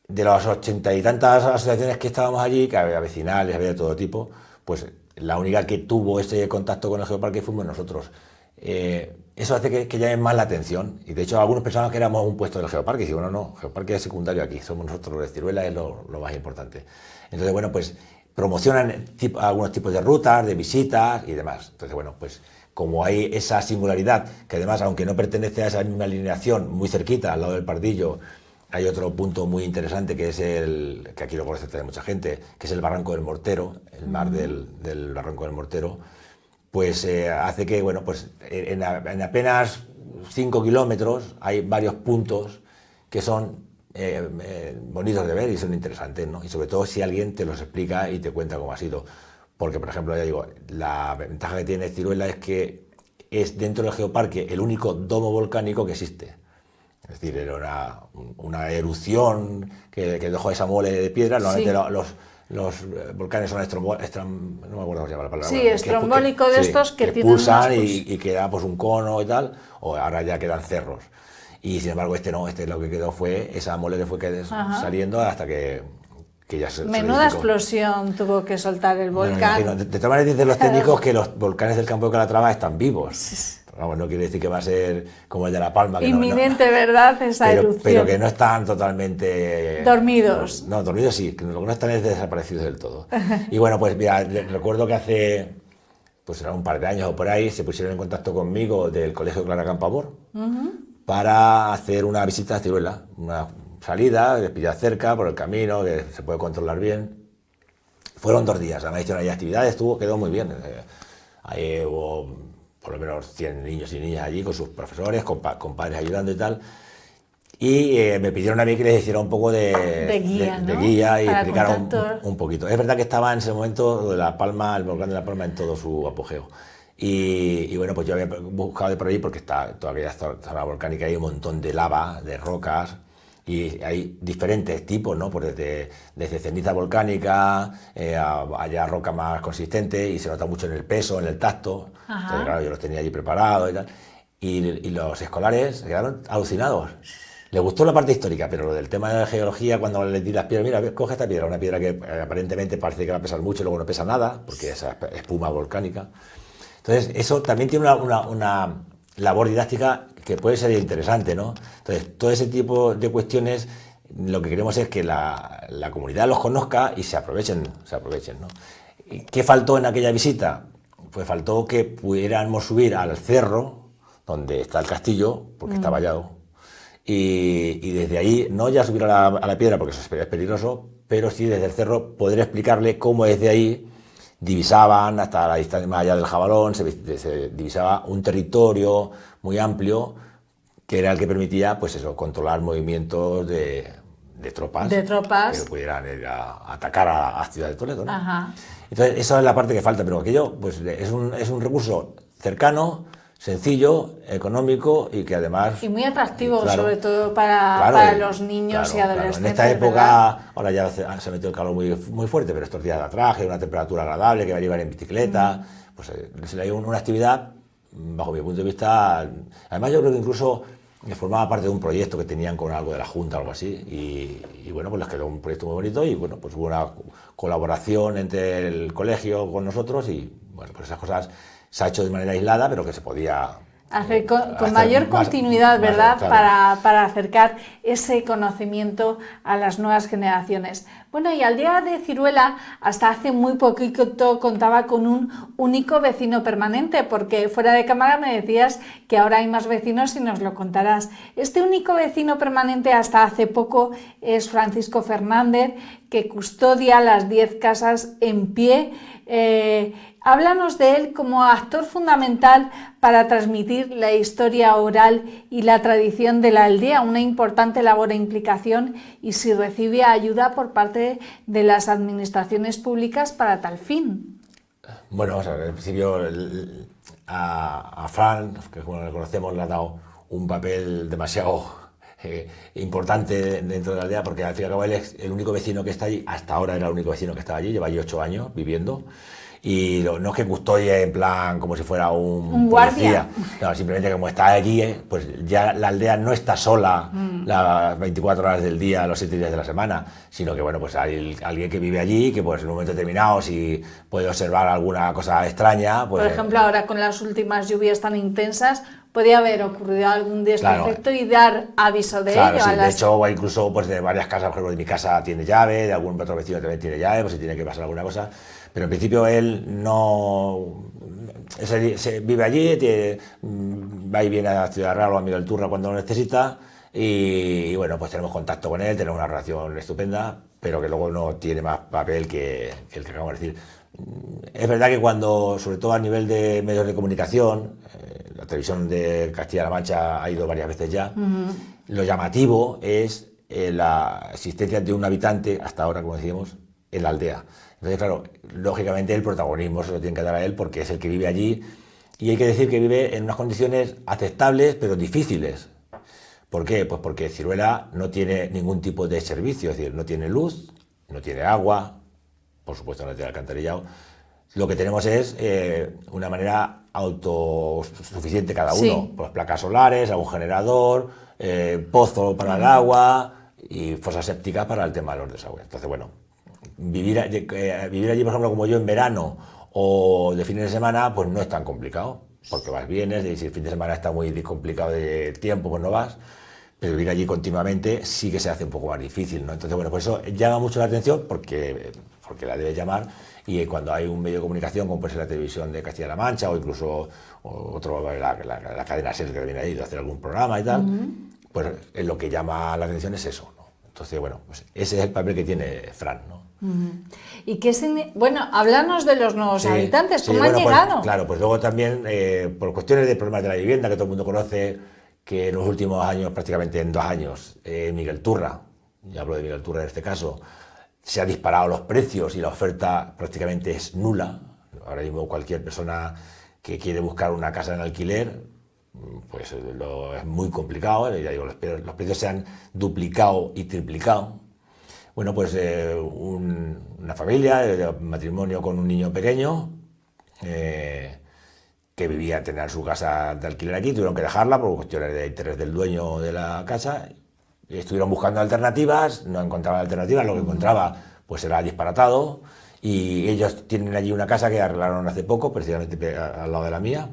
De las 80 y tantas asociaciones que estábamos allí, que había vecinales, había de todo tipo, pues la única que tuvo ese contacto con el geoparque fuimos nosotros. Eso hace que llame más la atención, y de hecho algunos pensaban que éramos un puesto del geoparque, y digo, no, geoparque es secundario aquí, somos nosotros, los de ciruela es lo más importante. Entonces, bueno, pues promocionan algunos tipos de rutas, de visitas y demás. Entonces, bueno, pues como hay esa singularidad, que además, aunque no pertenece a esa misma alineación, muy cerquita, al lado del Pardillo, hay otro punto muy interesante, que es que aquí lo conoce también mucha gente, que es el Barranco del Mortero, el mar del Barranco del Mortero, pues hace que, bueno, pues en apenas 5 kilómetros hay varios puntos que son bonitos de ver y son interesantes, ¿no? Y sobre todo si alguien te los explica y te cuenta cómo ha sido. Porque, por ejemplo, ya digo, la ventaja que tiene Ciruela es que es dentro del geoparque el único domo volcánico que existe. Es decir, era una erupción que dejó esa mole de piedra. Normalmente los volcanes son no me acuerdo cómo se llama la palabra. Sí, estrombólico de estos que tienen pulsan y queda pues un cono y tal, o ahora ya quedan cerros. Y sin embargo este lo que quedó fue esa mole que fue saliendo hasta que ya se Menuda explosión tuvo que soltar el volcán. Bueno, de todas maneras dicen los técnicos que los volcanes del campo de Calatrava están vivos. Vamos, no quiere decir que va a ser como el de La Palma. Que inminente, ¿verdad? Esa erupción. Pero que no están totalmente... dormidos. No, dormidos sí, que lo que no están es desaparecidos del todo. Y bueno, pues mira, recuerdo que hace, pues era un par de años o por ahí, se pusieron en contacto conmigo del Colegio Clara Campoamor para hacer una visita a Ciruela, una salida, que pilla cerca, por el camino, que se puede controlar bien. Fueron 2 días, además hicieron ahí actividades, quedó muy bien. Ahí hubo por lo menos 100 niños y niñas allí con sus profesores, con padres ayudando y tal. Y me pidieron a mí que les hiciera un poco de guía, ¿no? de guía y para explicara un poquito. Es verdad que estaba en ese momento de La Palma, el volcán de La Palma en todo su apogeo. Y bueno, pues yo había buscado de por ahí porque está todavía esta zona volcánica, hay un montón de lava, de rocas, y hay diferentes tipos, ¿no? Pues desde ceniza volcánica allá roca más consistente, y se nota mucho en el peso, en el tacto. Entonces, claro, yo los tenía allí preparados y tal. Y los escolares se quedaron alucinados. Les gustó la parte histórica, pero lo del tema de la geología, cuando les di las piedras, mira, coge esta piedra, una piedra que aparentemente parece que va a pesar mucho y luego no pesa nada, porque es espuma volcánica. Entonces, eso también tiene una labor didáctica que puede ser interesante, ¿no? Entonces, todo ese tipo de cuestiones, lo que queremos es que la comunidad los conozca y se aprovechen, ¿no? ¿Qué faltó en aquella visita? Pues faltó que pudiéramos subir al cerro, donde está el castillo, porque está vallado, y desde ahí, no ya subir a la piedra, porque eso es peligroso, pero sí desde el cerro poder explicarle cómo desde ahí divisaban hasta la distancia más allá del Jabalón, se divisaba un territorio muy amplio que era el que permitía, pues eso, controlar movimientos de tropas que pudieran ir a atacar a Ciudad de Toledo, ¿no? Entonces esa es la parte que falta, pero aquello pues es un recurso cercano, sencillo, económico y que además... Y muy atractivo, sobre todo para los niños y adolescentes. En esta época, ¿verdad? Ahora ya se metió el calor muy, muy fuerte, pero estos días de traje, una temperatura agradable, que va a llevar en bicicleta, pues se le dio una actividad, bajo mi punto de vista, además yo creo que incluso formaba parte de un proyecto que tenían con algo de la Junta o algo así, y bueno, pues les quedó un proyecto muy bonito y bueno, pues hubo una colaboración entre el colegio con nosotros y bueno, pues esas cosas se ha hecho de manera aislada, pero que se podía hacer con mayor continuidad, ¿verdad? Claro. Para acercar ese conocimiento a las nuevas generaciones. Bueno, y Aldea de Ciruela hasta hace muy poquito contaba con un único vecino permanente, porque fuera de cámara me decías que ahora hay más vecinos y nos lo contarás. Este único vecino permanente hasta hace poco es Francisco Fernández, que custodia las 10 casas en pie. Háblanos de él como actor fundamental para transmitir la historia oral y la tradición de la aldea, una importante labor e implicación, y si recibe ayuda por parte de las administraciones públicas para tal fin. Bueno, o sea, en principio a Fran, que como lo conocemos, le ha dado un papel demasiado importante dentro de la aldea, porque al fin y al cabo él es el único vecino que está allí, hasta ahora era el único vecino que estaba allí, lleva allí 8 años viviendo. Y no es que custodie en plan como si fuera un guardia. No, simplemente como está allí, pues ya la aldea no está sola las 24 horas del día, los 7 días de la semana, sino que bueno, pues hay alguien que vive allí, que pues en un momento determinado, si puede observar alguna cosa extraña, pues... Por ejemplo, ahora con las últimas lluvias tan intensas, podría haber ocurrido algún desperfecto y dar aviso de ello. Sí, de hecho, incluso pues de varias casas, por ejemplo, de mi casa tiene llave, de algún otro vecino también tiene llave, pues si tiene que pasar alguna cosa. Pero en principio él no... se vive allí, va y viene a Ciudad Real o a Miguel Turra cuando lo necesita y bueno, pues tenemos contacto con él, tenemos una relación estupenda, pero que luego no tiene más papel que el que acabamos de decir. Es verdad que cuando, sobre todo a nivel de medios de comunicación, la televisión de Castilla-La Mancha ha ido varias veces ya, lo llamativo es la existencia de un habitante, hasta ahora, como decíamos, en la aldea. Entonces, claro, lógicamente el protagonismo se lo tiene que dar a él porque es el que vive allí y hay que decir que vive en unas condiciones aceptables pero difíciles. ¿Por qué? Pues porque Ciruela no tiene ningún tipo de servicio, es decir, no tiene luz, no tiene agua, por supuesto no tiene alcantarillado. Lo que tenemos es una manera autosuficiente cada uno, pues placas solares, algún generador, pozo para el agua y fosas sépticas para el tema de los desagües. Entonces, bueno, vivir allí, por ejemplo, como yo en verano o de fines de semana, pues no es tan complicado, porque vas, vienes, y si el fin de semana está muy complicado de tiempo, pues no vas, pero vivir allí continuamente sí que se hace un poco más difícil, ¿no? Entonces, bueno, por eso llama mucho la atención, porque la debe llamar, y cuando hay un medio de comunicación, como puede ser la televisión de Castilla-La Mancha, o incluso la cadena SER que viene ahí de hacer algún programa y tal, pues lo que llama la atención es eso, ¿no? Entonces, bueno, pues ese es el papel que tiene Fran, ¿no? ¿Y bueno, háblanos de los nuevos habitantes, ¿cómo han llegado? Pues, claro, pues luego también, por cuestiones de problemas de la vivienda, que todo el mundo conoce, que en los últimos años, prácticamente en 2 años, Miguel Turra, ya hablo de Miguel Turra en este caso, se han disparado los precios y la oferta prácticamente es nula. Ahora mismo cualquier persona que quiere buscar una casa en alquiler, pues es muy complicado, ya digo, los precios se han duplicado y triplicado. Bueno, pues una familia, de matrimonio con un niño pequeño, que tenía su casa de alquiler aquí, tuvieron que dejarla por cuestiones de interés del dueño de la casa, y estuvieron buscando alternativas, no encontraban alternativas, lo que encontraba pues era disparatado, y ellos tienen allí una casa que arreglaron hace poco, precisamente al lado de la mía,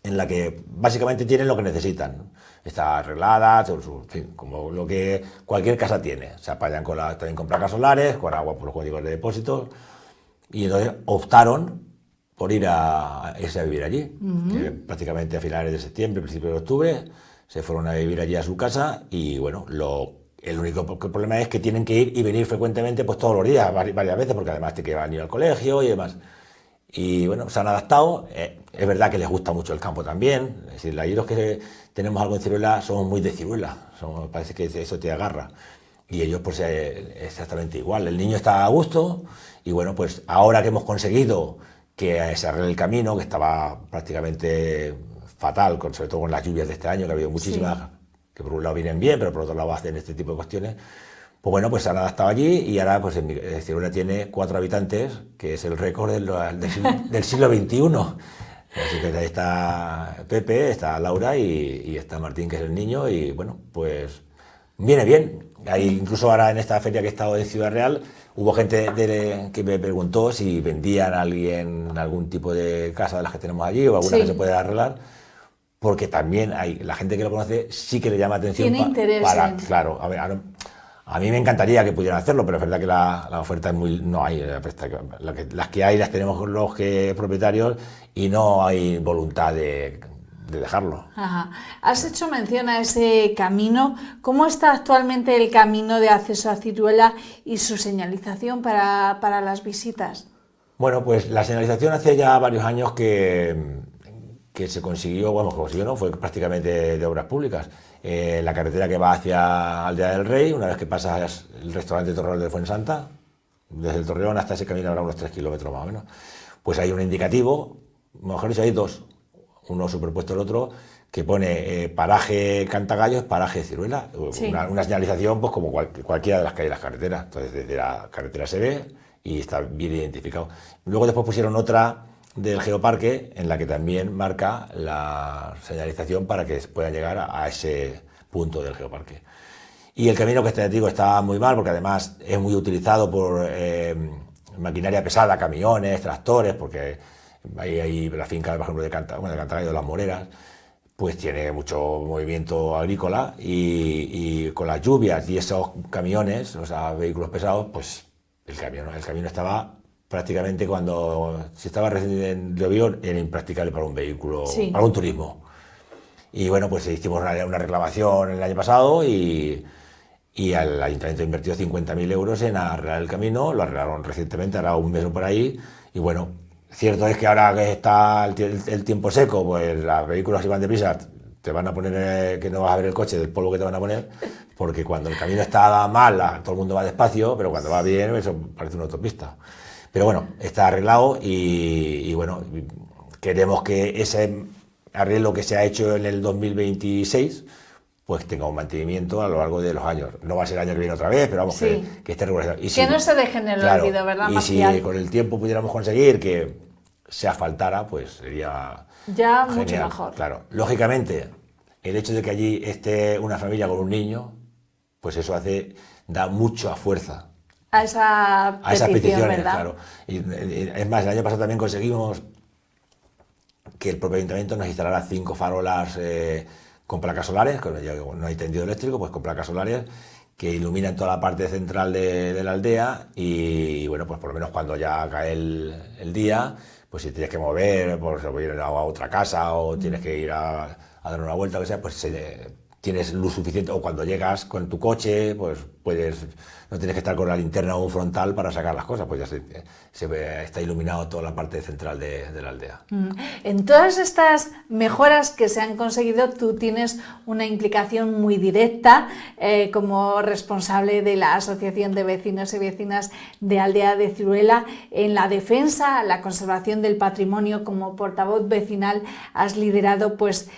en la que básicamente tienen lo que necesitan. Está arreglada, en fin, como lo que cualquier casa tiene. Se apañan también con placas solares, con agua por los códigos de depósitos, y entonces optaron por irse a vivir allí. Que prácticamente a finales de septiembre, principios de octubre, se fueron a vivir allí a su casa y bueno, el único problema es que tienen que ir y venir frecuentemente, pues todos los días, varias veces, porque además tienen que van a ir al colegio y demás. Y bueno, se han adaptado. Es verdad que les gusta mucho el campo también. Es decir, los que tenemos algo en Ciruela somos muy de Ciruela. Parece que eso te agarra. Y ellos pues exactamente igual. El niño está a gusto y bueno, pues ahora que hemos conseguido que se arregle el camino, que estaba prácticamente fatal, sobre todo con las lluvias de este año, que ha habido muchísimas, que por un lado vienen bien, pero por otro lado hacen este tipo de cuestiones. Pues bueno, pues se han adaptado allí y ahora pues Ciruela tiene 4 habitantes, que es el récord del siglo XXI. Así que ahí está Pepe, está Laura y está Martín, que es el niño, y bueno, pues viene bien. Ahí, incluso ahora en esta feria que he estado en Ciudad Real, hubo gente que me preguntó si vendían a alguien algún tipo de casa de las que tenemos allí o alguna que se puede arreglar, porque también la gente que lo conoce sí que le llama atención. Tiene interés. Claro, a mí me encantaría que pudieran hacerlo, pero es verdad que la oferta es muy... No hay, las que hay las tenemos los propietarios y no hay voluntad de dejarlo. Ajá. Has hecho mención a ese camino. ¿Cómo está actualmente el camino de acceso a Ciruela y su señalización para las visitas? Bueno, pues la señalización hace ya varios años que se consiguió, ¿no? Fue prácticamente de obras públicas. La carretera que va hacia Aldea del Rey, una vez que pasas el restaurante Torreón de Fuensanta, desde el Torreón hasta ese camino habrá unos 3 kilómetros más o menos, pues hay un indicativo, mejor dicho, hay 2, uno superpuesto al otro, que pone paraje Cantagallos, paraje Ciruela, una señalización pues como cualquiera de las que hay en las carreteras. Entonces desde la carretera se ve y está bien identificado. Luego después pusieron otra del Geoparque en la que también marca la señalización para que puedan llegar a ese punto del Geoparque. Y el camino que te digo está muy mal porque además es muy utilizado por maquinaria pesada, camiones, tractores, porque hay la finca, por ejemplo, de Cantagallo de las Moreras, pues tiene mucho movimiento agrícola y con las lluvias y esos camiones, o sea, vehículos pesados, pues el camino estaba prácticamente si estaba recién llovido, era impracticable para un vehículo, sí, para un turismo. Y bueno, pues hicimos una reclamación el año pasado y el ayuntamiento invirtió 50.000 euros en arreglar el camino, lo arreglaron recientemente, ahora un mes o por ahí, y bueno, cierto es que ahora que está el tiempo seco, pues los vehículos si van deprisa te van a poner que no vas a ver el coche del polvo que te van a poner, porque cuando el camino está mal, todo el mundo va despacio, pero cuando va bien, eso parece una autopista. Pero bueno, está arreglado y bueno, queremos que ese arreglo que se ha hecho en el 2026 pues tenga un mantenimiento a lo largo de los años. No va a ser el año que viene otra vez, pero vamos, sí, que esté regularizado. Y que no se deje en el olvido, ¿verdad, Marcial? Y si con el tiempo pudiéramos conseguir que se asfaltara, pues sería ya genial, mucho mejor. Claro, lógicamente, el hecho de que allí esté una familia con un niño, pues eso da mucha fuerza a esa petición, ¿verdad? Claro. Y es más, el año pasado también conseguimos que el propio ayuntamiento nos instalara 5 farolas con placas solares, que no hay tendido eléctrico, pues con placas solares que iluminan toda la parte central de la aldea y bueno, pues por lo menos cuando ya cae el día, pues si tienes que mover, pues ir a otra casa o tienes que ir a dar una vuelta o que sea, pues tienes luz suficiente, o cuando llegas con tu coche, pues no tienes que estar con la linterna o un frontal para sacar las cosas, pues ya está iluminado toda la parte central de la aldea. En todas estas mejoras que se han conseguido, tú tienes una implicación muy directa como responsable de la Asociación de Vecinos y Vecinas de Aldea de Ciruela en la defensa, la conservación del patrimonio. Como portavoz vecinal has liderado pues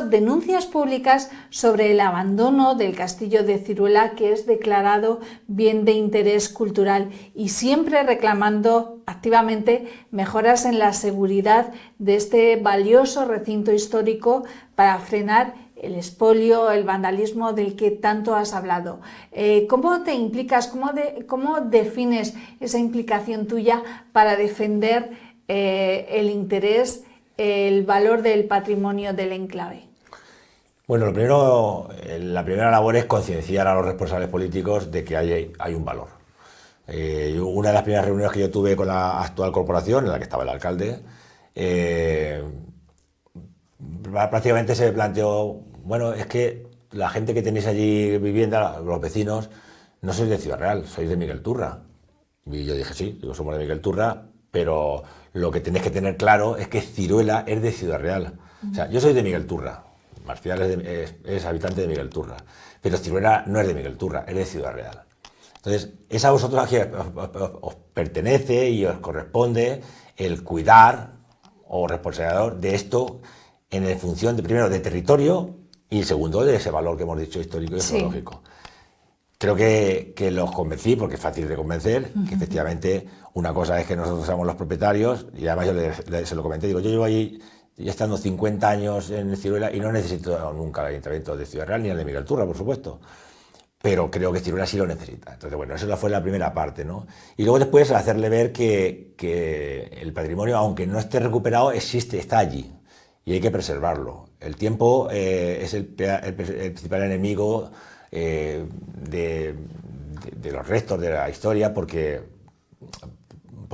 denuncias públicas sobre el abandono del castillo de Ciruela, que es declarado bien de interés cultural, y siempre reclamando activamente mejoras en la seguridad de este valioso recinto histórico para frenar el expolio, el vandalismo del que tanto has hablado. ¿Cómo te implicas, cómo defines esa implicación tuya para defender el interés, el valor del patrimonio del enclave? Bueno, la primera labor es concienciar a los responsables políticos de que hay un valor. Una de las primeras reuniones que yo tuve con la actual corporación, en la que estaba el alcalde, prácticamente se planteó, bueno, es que la gente que tenéis allí vivienda, los vecinos, no sois de Ciudad Real, sois de Miguel Turra. Y yo dije, sí, somos de Miguel Turra, pero lo que tenéis que tener claro es que Ciruela es de Ciudad Real. O sea, yo soy de Miguel Turra. Marcial es habitante de Miguel Turra, pero Ciruela no es de Miguel Turra, es de Ciudad Real. Entonces, es a vosotros a quien os pertenece y os corresponde el cuidar o responsabilidad de esto en función, primero, de territorio y segundo, de ese valor que hemos dicho histórico y geológico. Creo que los convencí, porque es fácil de convencer, que efectivamente una cosa es que nosotros somos los propietarios, y además yo se lo comenté, digo, yo llevo allí ya estando 50 años en Ciruela y no necesito nunca el ayuntamiento de Ciudad Real ni el de Miguel Turra, por supuesto, pero creo que Ciruela sí lo necesita. Entonces, bueno, eso fue la primera parte, ¿no? Y luego después hacerle ver que el patrimonio, aunque no esté recuperado, existe, está allí y hay que preservarlo. El tiempo es el principal enemigo de los restos de la historia porque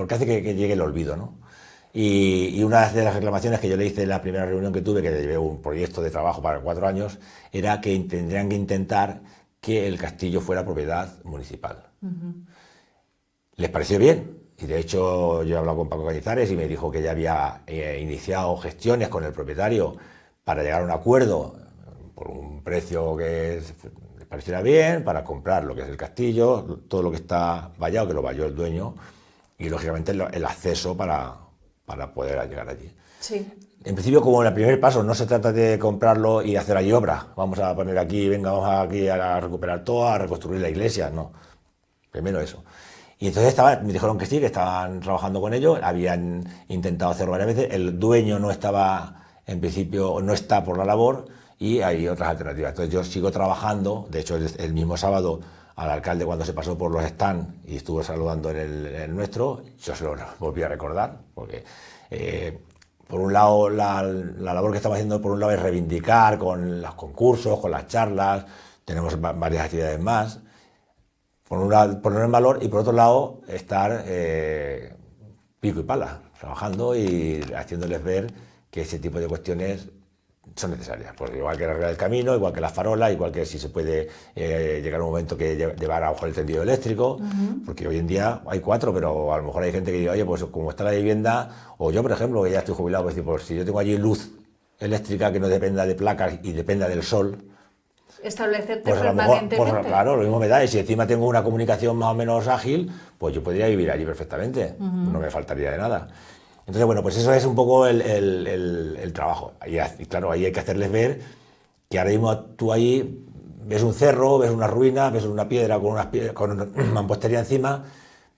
hace que llegue el olvido, ¿no? Y una de las reclamaciones que yo le hice en la primera reunión que tuve, que llevé un proyecto de trabajo para 4 años, era que tendrían que intentar que el castillo fuera propiedad municipal. Les pareció bien, y de hecho yo he hablado con Paco Cañizares y me dijo que ya había iniciado gestiones con el propietario para llegar a un acuerdo por un precio que les pareciera bien, para comprar lo que es el castillo, todo lo que está vallado, que lo valló el dueño, y lógicamente el acceso para poder llegar allí. Sí. En principio, como el primer paso, no se trata de comprarlo y hacer allí obra. Vamos a poner aquí, vamos aquí a recuperar todo, a reconstruir la iglesia, no. Primero eso. Y entonces me dijeron que sí, que estaban trabajando con ello, habían intentado hacerlo varias veces, el dueño no estaba, en principio, no está por la labor y hay otras alternativas. Entonces yo sigo trabajando, de hecho el mismo sábado al alcalde cuando se pasó por los stands y estuvo saludando en el nuestro, yo se lo volví a recordar, porque por un lado la labor que estamos haciendo por un lado es reivindicar con los concursos, con las charlas, tenemos varias actividades más, por un lado ponerlo en valor y por otro lado estar pico y pala, trabajando y haciéndoles ver que ese tipo de cuestiones son necesarias, porque igual que arreglar el camino, igual que las farolas, igual que si se puede llegar a un momento que llevar a lo mejor el tendido eléctrico, porque hoy en día hay 4, pero a lo mejor hay gente que dice, oye, pues como está la vivienda, o yo por ejemplo, que ya estoy jubilado, pues, pues si yo tengo allí luz eléctrica que no dependa de placas y dependa del sol, establecerte pues permanentemente. Pues claro, lo mismo me da, y si encima tengo una comunicación más o menos ágil, pues yo podría vivir allí perfectamente, no me faltaría de nada. Entonces, bueno, pues eso es un poco el trabajo. Y claro, ahí hay que hacerles ver que ahora mismo tú ahí ves un cerro, ves una ruina, ves una piedra con una mampostería encima,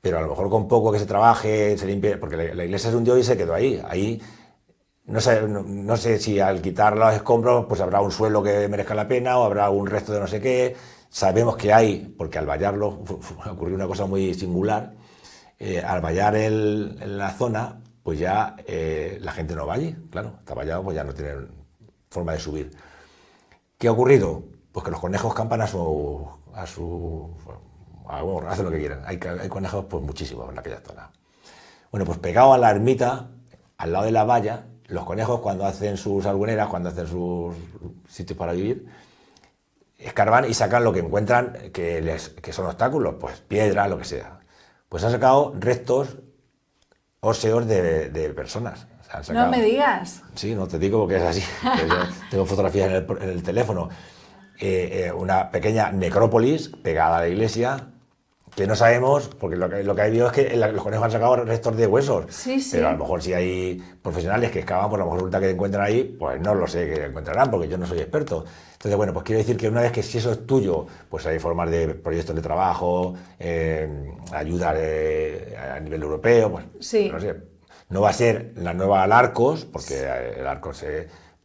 pero a lo mejor con poco que se trabaje, se limpie, porque la iglesia se hundió y se quedó ahí. Ahí no sé si al quitar los escombros pues habrá un suelo que merezca la pena o habrá un resto de no sé qué. Sabemos que hay, porque al vallarlo ocurrió una cosa muy singular. Al vallar la zona, pues ya la gente no va allí, claro, está vallado, pues ya no tiene forma de subir. ¿Qué ha ocurrido? Pues que los conejos campan bueno, hacen lo que quieran. Hay conejos pues muchísimos en aquella zona. Bueno, pues pegado a la ermita, al lado de la valla, los conejos cuando hacen sus albuneras, cuando hacen sus sitios para vivir, escarban y sacan lo que encuentran que son obstáculos, pues piedras, lo que sea. Pues han sacado restos óseos de personas. No me digas. Sí, no te digo porque es así. Tengo fotografías en el teléfono. Una pequeña necrópolis pegada a la iglesia, que no sabemos, porque lo que hay visto es que los conejos han sacado restos de huesos. Sí, sí. Pero a lo mejor si hay profesionales que excavan, pues a lo mejor resulta que encuentran ahí, pues no lo sé que encontrarán, porque yo no soy experto. Entonces, bueno, pues quiero decir que una vez que si eso es tuyo, pues hay formas de proyectos de trabajo, ayuda a nivel europeo, pues sí. No sé. No va a ser la nueva Alarcos, porque el Arcos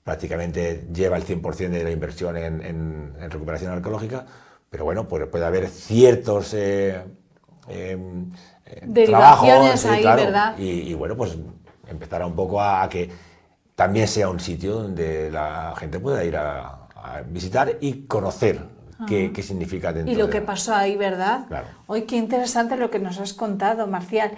prácticamente lleva el 100% de la inversión en recuperación arqueológica, pero bueno, pues puede haber ciertos derivaciones trabajos, ahí, claro, ¿verdad? Y bueno, pues empezará un poco a que también sea un sitio donde la gente pueda ir a visitar y conocer qué significa dentro. Y lo que pasó ahí, ¿verdad? Claro. Hoy qué interesante lo que nos has contado, Marcial.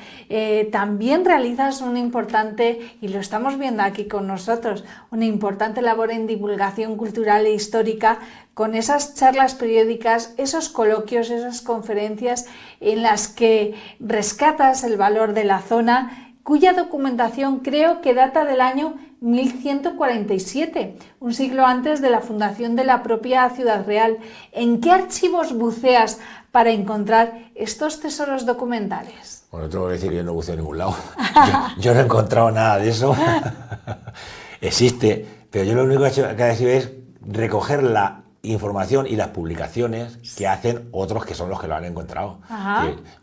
También realizas una importante, y lo estamos viendo aquí con nosotros, una importante labor en divulgación cultural e histórica con esas charlas periódicas, esos coloquios, esas conferencias en las que rescatas el valor de la zona, cuya documentación creo que data del año 1147, un siglo antes de la fundación de la propia Ciudad Real. ¿En qué archivos buceas para encontrar estos tesoros documentales? Bueno, tengo que decir que yo no buceo en ningún lado. Yo no he encontrado nada de eso. Existe, pero yo lo único que he hecho es recoger la información y las publicaciones que hacen otros que son los que lo han encontrado.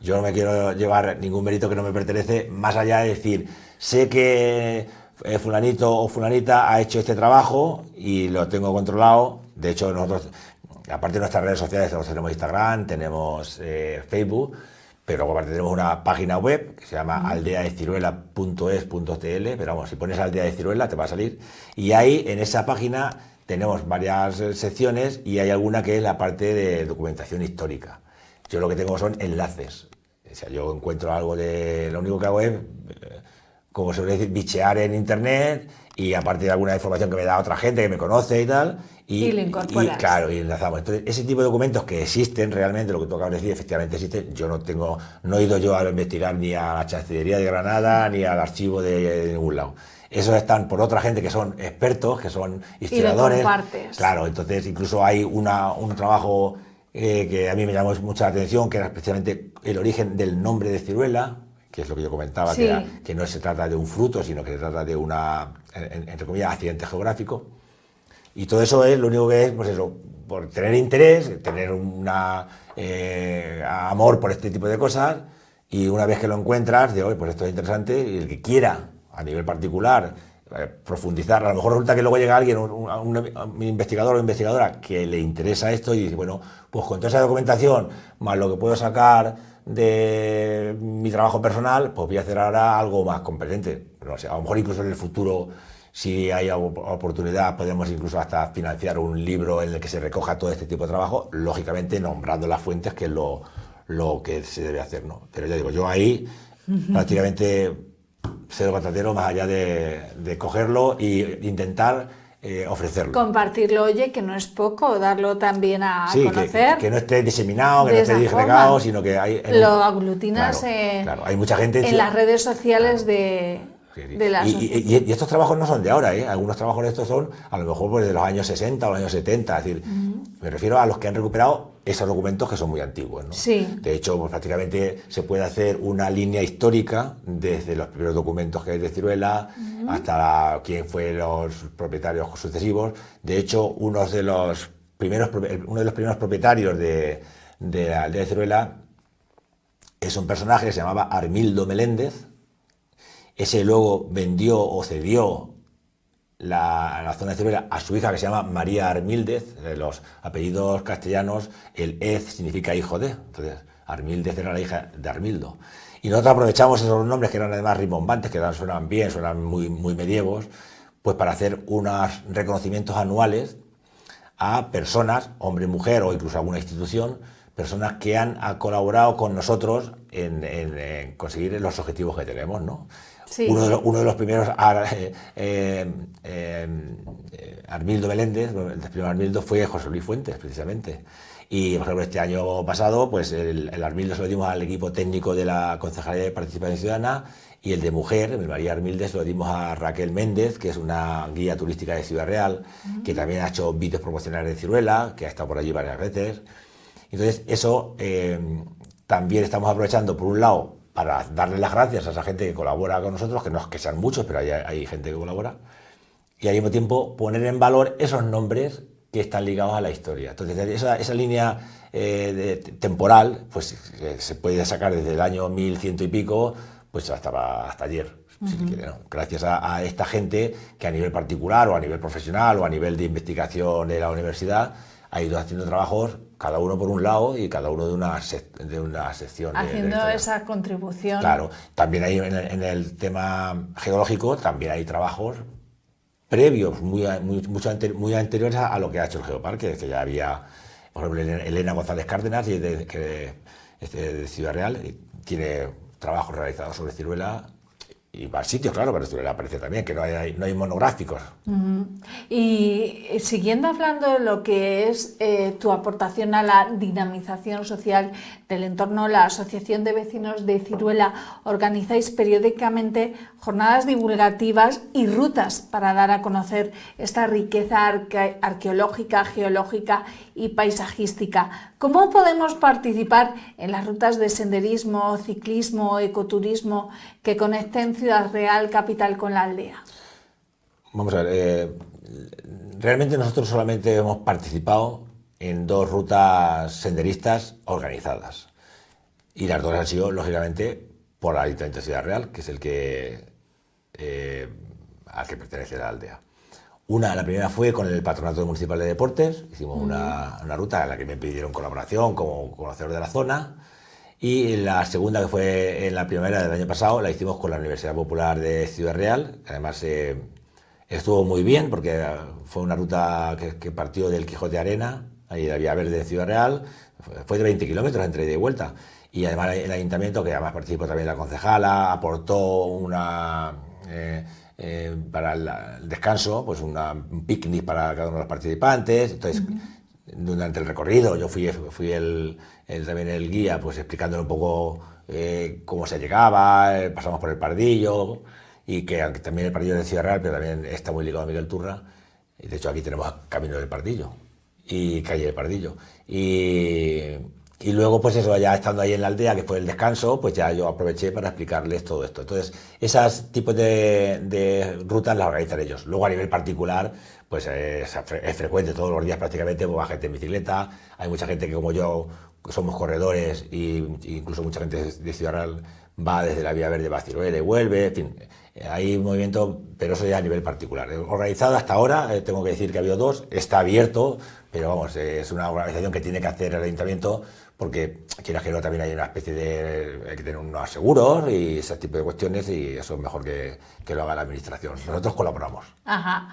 Yo no me quiero llevar ningún mérito que no me pertenece, más allá de decir, sé que fulanito o fulanita ha hecho este trabajo y lo tengo controlado. De hecho, nosotros, aparte de nuestras redes sociales, nosotros tenemos Instagram, tenemos Facebook, pero luego aparte tenemos una página web que se llama aldeadeciruela.es.tl, pero vamos, si pones Aldea de Ciruela te va a salir, y ahí en esa página tenemos varias secciones y hay alguna que es la parte de documentación histórica. Yo lo que tengo son enlaces. O sea, yo encuentro algo lo único que hago es, como se suele decir, bichear en internet y aparte de alguna información que me da otra gente que me conoce y tal. Y lo incorporas. Y claro, y enlazamos. Entonces, ese tipo de documentos que existen realmente, lo que tú acabas de decir, efectivamente existen. Yo no he ido yo a investigar ni a la Chancillería de Granada ni al archivo de ningún lado. Esos están por otra gente que son expertos, que son historiadores. Y lo compartes. Claro, entonces incluso hay un trabajo que a mí me llamó mucho la atención, que era especialmente el origen del nombre de ciruela, que es lo que yo comentaba, sí. que no se trata de un fruto, sino que se trata de entre comillas, accidente geográfico. Y todo eso es lo único que es, pues eso, por tener interés, tener amor por este tipo de cosas, Y una vez que lo encuentras, digo, pues esto es interesante, y el que quiera, a nivel particular, profundizar, a lo mejor resulta que luego llega alguien, un investigador o investigadora que le interesa esto y dice, bueno, pues con toda esa documentación, más lo que puedo sacar de mi trabajo personal, pues voy a hacer ahora algo más competente. Pero, o sea, a lo mejor incluso en el futuro, si hay oportunidad, podemos incluso hasta financiar un libro en el que se recoja todo este tipo de trabajo, lógicamente nombrando las fuentes, que es lo que se debe hacer, ¿no? Pero ya digo, yo ahí prácticamente cero patatero, más allá de cogerlo e intentar ofrecerlo. Compartirlo, oye, que no es poco, darlo también a conocer. Que no esté diseminado, que no esté disgregado, sino que hay... Lo aglutinas claro, hay mucha gente en las redes sociales de la sociedad. Y estos trabajos no son de ahora, ¿eh? Algunos trabajos de estos son a lo mejor pues, de los años 60 o los años 70, es decir, me refiero a los que han recuperado esos documentos que son muy antiguos, ¿no? Sí. De hecho, pues, prácticamente se puede hacer una línea histórica desde los primeros documentos que hay de Ciruela hasta quién fue los propietarios sucesivos. De hecho, uno de los primeros propietarios de la aldea de Ciruela es un personaje que se llamaba Armildo Meléndez. Ese luego vendió o cedió la zona de Ciruela a su hija, que se llama María Armíldez. Los apellidos castellanos, el Ez significa hijo de, entonces Armíldez era la hija de Armildo. Y nosotros aprovechamos esos nombres que eran además rimbombantes, que suenan bien, suenan muy medievos, pues para hacer unos reconocimientos anuales a personas, hombre, mujer o incluso alguna institución, personas que han colaborado con nosotros en conseguir los objetivos que tenemos, ¿no? Sí. Uno de los primeros, Armildo Meléndez, el primer Armildo fue José Luis Fuentes, precisamente. Y, por ejemplo, este año pasado, pues el Armildo se lo dimos al equipo técnico de la Concejalía de Participación Ciudadana, y el de mujer, el María Armíldez, se lo dimos a Raquel Méndez, que es una guía turística de Ciudad Real, que también ha hecho vídeos promocionales de Ciruela, que ha estado por allí varias veces. Entonces, eso también estamos aprovechando, por un lado, para darle las gracias a esa gente que colabora con nosotros, que no es que sean muchos, pero hay gente que colabora, y al mismo tiempo poner en valor esos nombres que están ligados a la historia. Entonces, esa línea temporal, pues se puede sacar desde el año 1100 y pico, pues hasta ayer, si quiere, ¿no? Gracias a esta gente que a nivel particular o a nivel profesional o a nivel de investigación de la universidad ha ido haciendo trabajos, cada uno por un lado y cada uno de una sección. Haciendo esa contribución. Claro, también hay en el tema geológico, también hay trabajos previos, muy anteriores a lo que ha hecho el Geoparque, que ya había, por ejemplo, Elena González Cárdenas, de Ciudad Real, y tiene trabajos realizados sobre Ciruela. Y más sitios, claro, pero Ciruela aparece también, que no hay monográficos. Y siguiendo hablando de lo que es tu aportación a la dinamización social del entorno, la Asociación de Vecinos de Ciruela organizáis periódicamente jornadas divulgativas y rutas para dar a conocer esta riqueza arqueológica, geológica y paisajística. ¿Cómo podemos participar en las rutas de senderismo, ciclismo, ecoturismo que conecten Ciudad Real, capital, con la aldea? Vamos a ver, realmente nosotros solamente hemos participado en 2 rutas senderistas organizadas. Y las 2 han sido, lógicamente, por el Ayuntamiento de Ciudad Real, que es el al que pertenece la aldea. La primera fue con el Patronato Municipal de Deportes, hicimos una ruta en la que me pidieron colaboración como conocedor de la zona, y la segunda, que fue en la primavera del año pasado, la hicimos con la Universidad Popular de Ciudad Real, que además estuvo muy bien porque fue una ruta que partió del Quijote Arena, ahí en la Vía Verde de Ciudad Real, fue de 20 kilómetros entre ida y vuelta, y además el Ayuntamiento, que además participó también la concejala, aportó para el descanso, pues un picnic para cada uno de los participantes. Entonces, durante el recorrido yo fui también el guía, pues explicándole un poco cómo se llegaba, pasamos por el Pardillo, y que aunque también el Pardillo es de Ciudad Real, pero también está muy ligado a Miguel Turra, y de hecho aquí tenemos Camino del Pardillo y Calle del Pardillo, y Y luego, pues eso, ya estando ahí en la aldea, que fue el descanso, pues ya yo aproveché para explicarles todo esto. Entonces, esos tipos de rutas las organizan ellos. Luego, a nivel particular, pues es frecuente, todos los días prácticamente, pues va gente en bicicleta. Hay mucha gente que, como yo, somos corredores, e incluso mucha gente de Ciudad Real va desde la Vía Verde, va a Ciruela y vuelve, en fin. Hay movimiento, pero eso ya a nivel particular. Organizado hasta ahora, tengo que decir que ha habido 2, está abierto, pero vamos, es una organización que tiene que hacer el ayuntamiento, porque quieras que no, también hay una especie de, hay que tener unos seguros y ese tipo de cuestiones, y eso es mejor que lo haga la administración. Nosotros colaboramos. Ajá.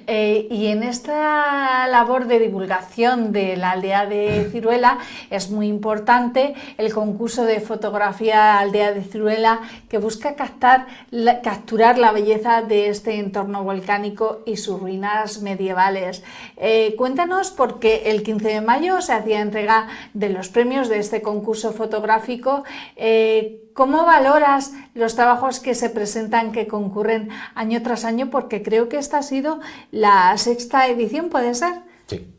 Y en esta labor de divulgación de la aldea de Ciruela es muy importante el concurso de fotografía Aldea de Ciruela, que busca capturar la belleza de este entorno volcánico y sus ruinas medievales. Cuéntanos, porque el 15 de mayo se hacía entrega de los premios de este concurso fotográfico. ¿Cómo valoras los trabajos que se presentan, que concurren año tras año? Porque creo que esta ha sido la 6ª edición, ¿puede ser? Sí.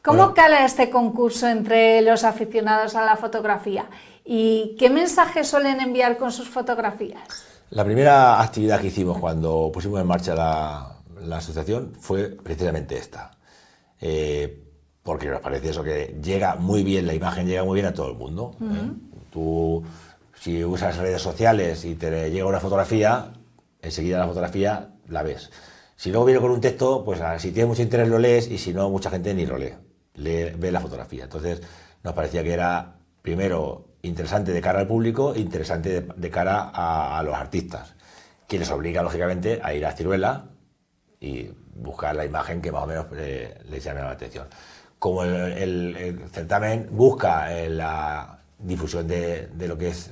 ¿Cómo cala este concurso entre los aficionados a la fotografía? ¿Y qué mensajes suelen enviar con sus fotografías? La primera actividad que hicimos cuando pusimos en marcha la asociación fue precisamente esta. Porque nos parece eso, que llega muy bien, la imagen llega muy bien a todo el mundo. Tú, si usas redes sociales y te llega una fotografía, enseguida la fotografía la ves. Si luego viene con un texto, pues si tienes mucho interés lo lees, y si no, mucha gente ni lo lee, ve la fotografía. Entonces nos parecía que era, primero, interesante de cara al público, interesante de cara a los artistas, que les obliga, lógicamente, a ir a Ciruela y buscar la imagen que más o menos les llame la atención. Como el certamen busca la difusión de lo que es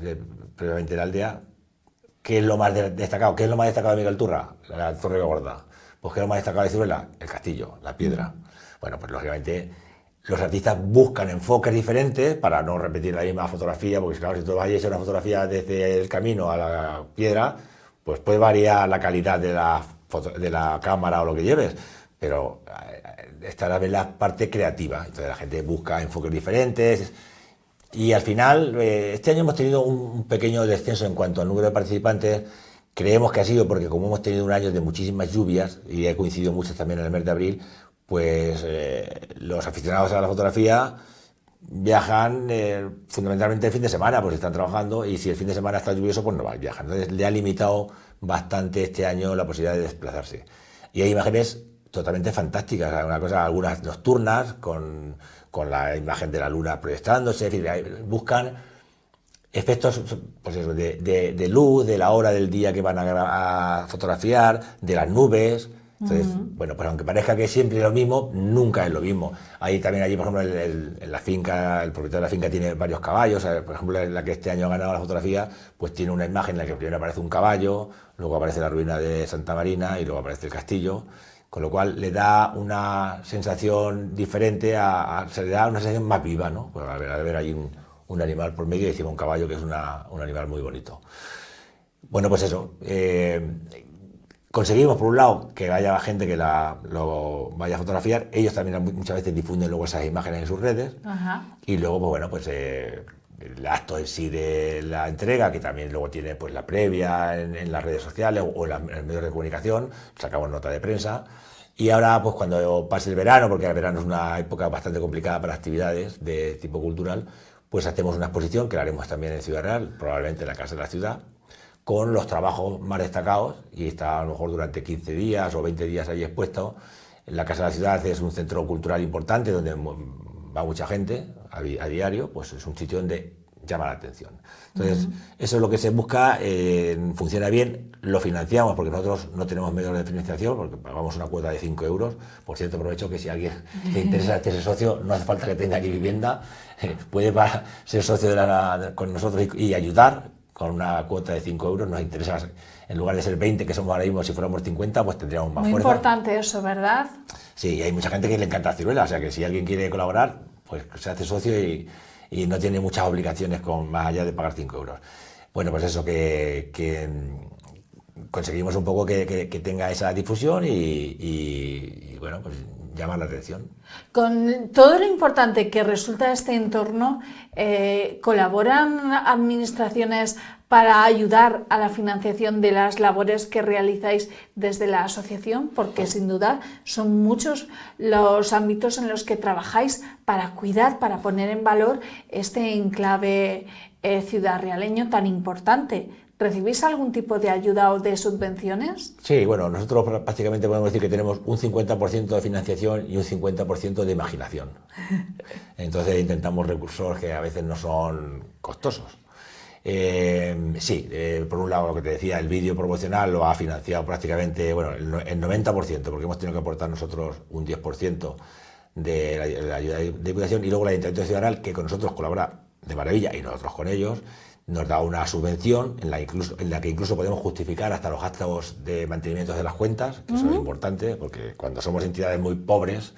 previamente la aldea, ¿qué es lo más destacado? ¿Qué es lo más destacado de Miguel Turra? La Torre Gorda. Pues ¿qué es lo más destacado de Ciruela? El castillo, la piedra. Bueno, pues lógicamente los artistas buscan enfoques diferentes para no repetir la misma fotografía, porque claro, si tú vas a echar una fotografía desde el camino a la piedra, pues puede variar la calidad de la cámara o lo que lleves, pero está también la parte creativa. Entonces la gente busca enfoques diferentes, y al final este año hemos tenido un pequeño descenso en cuanto al número de participantes. Creemos que ha sido porque, como hemos tenido un año de muchísimas lluvias y he coincidido muchas también en el mes de abril, pues los aficionados a la fotografía viajan fundamentalmente el fin de semana, pues están trabajando, y si el fin de semana está lluvioso, pues no viajan. Entonces le ha limitado bastante este año la posibilidad de desplazarse. Y hay imágenes totalmente fantásticas, algunas nocturnas, con la imagen de la luna proyectándose, es decir, buscan efectos, pues eso, de luz, de la hora del día que van a fotografiar, de las nubes. Entonces, bueno, pues aunque parezca que siempre es lo mismo, nunca es lo mismo. Allí, por ejemplo, en la finca, el propietario de la finca tiene varios caballos. Por ejemplo, la que este año ha ganado la fotografía, pues tiene una imagen en la que primero aparece un caballo, luego aparece la ruina de Santa Marina y luego aparece el castillo, con lo cual le da una sensación diferente, se le da una sensación más viva, ¿no? Pues a ver ahí un animal por medio, y encima un caballo, que es un animal muy bonito. Bueno, pues eso. Conseguimos, por un lado, que haya gente que lo vaya a fotografiar. Ellos también muchas veces difunden luego esas imágenes en sus redes. Ajá. Y luego, pues bueno, pues el acto en sí de la entrega, que también luego tiene pues la previa en las redes sociales o en los medios de comunicación, sacamos nota de prensa. Y ahora, pues cuando pase el verano, porque el verano es una época bastante complicada para actividades de tipo cultural, pues hacemos una exposición que la haremos también en Ciudad Real, probablemente en la Casa de la Ciudad, con los trabajos más destacados, y está a lo mejor durante 15 días o 20 días ahí expuesto. La Casa de la Ciudad es un centro cultural importante donde va mucha gente a diario, pues es un sitio donde llama la atención. Entonces, eso es lo que se busca, funciona bien, lo financiamos, porque nosotros no tenemos medios de financiación, porque pagamos una cuota de 5 euros. Por cierto, aprovecho que si a alguien le interesa ser socio, no hace falta que tenga aquí vivienda, puede ser socio con nosotros y ayudar. Con una cuota de 5 euros nos interesa, en lugar de ser 20, que somos ahora mismo, si fuéramos 50, pues tendríamos más fuerza. Muy importante eso, ¿verdad? Sí, hay mucha gente que le encanta Ciruela, o sea que si alguien quiere colaborar, pues se hace socio y no tiene muchas obligaciones más allá de pagar 5 euros. Bueno, pues eso, que conseguimos un poco que tenga esa difusión y bueno, pues llamar la atención. Con todo lo importante que resulta este entorno, ¿colaboran administraciones para ayudar a la financiación de las labores que realizáis desde la asociación? Porque sin duda son muchos los ámbitos en los que trabajáis para cuidar, para poner en valor este enclave ciudadrealeño tan importante. ¿Recibís algún tipo de ayuda o de subvenciones? Sí, bueno, nosotros prácticamente podemos decir que tenemos un 50% de financiación y un 50% de imaginación. Entonces intentamos recursos que a veces no son costosos. Sí, por un lado lo que te decía, el vídeo promocional lo ha financiado prácticamente, bueno, el 90%, porque hemos tenido que aportar nosotros un 10% de la ayuda de Diputación, y luego el Ayuntamiento de Ciudad Real, que con nosotros colabora de maravilla y nosotros con ellos, nos da una subvención en la que incluso podemos justificar hasta los gastos de mantenimiento de las cuentas, que eso es importante, porque cuando somos entidades muy pobres,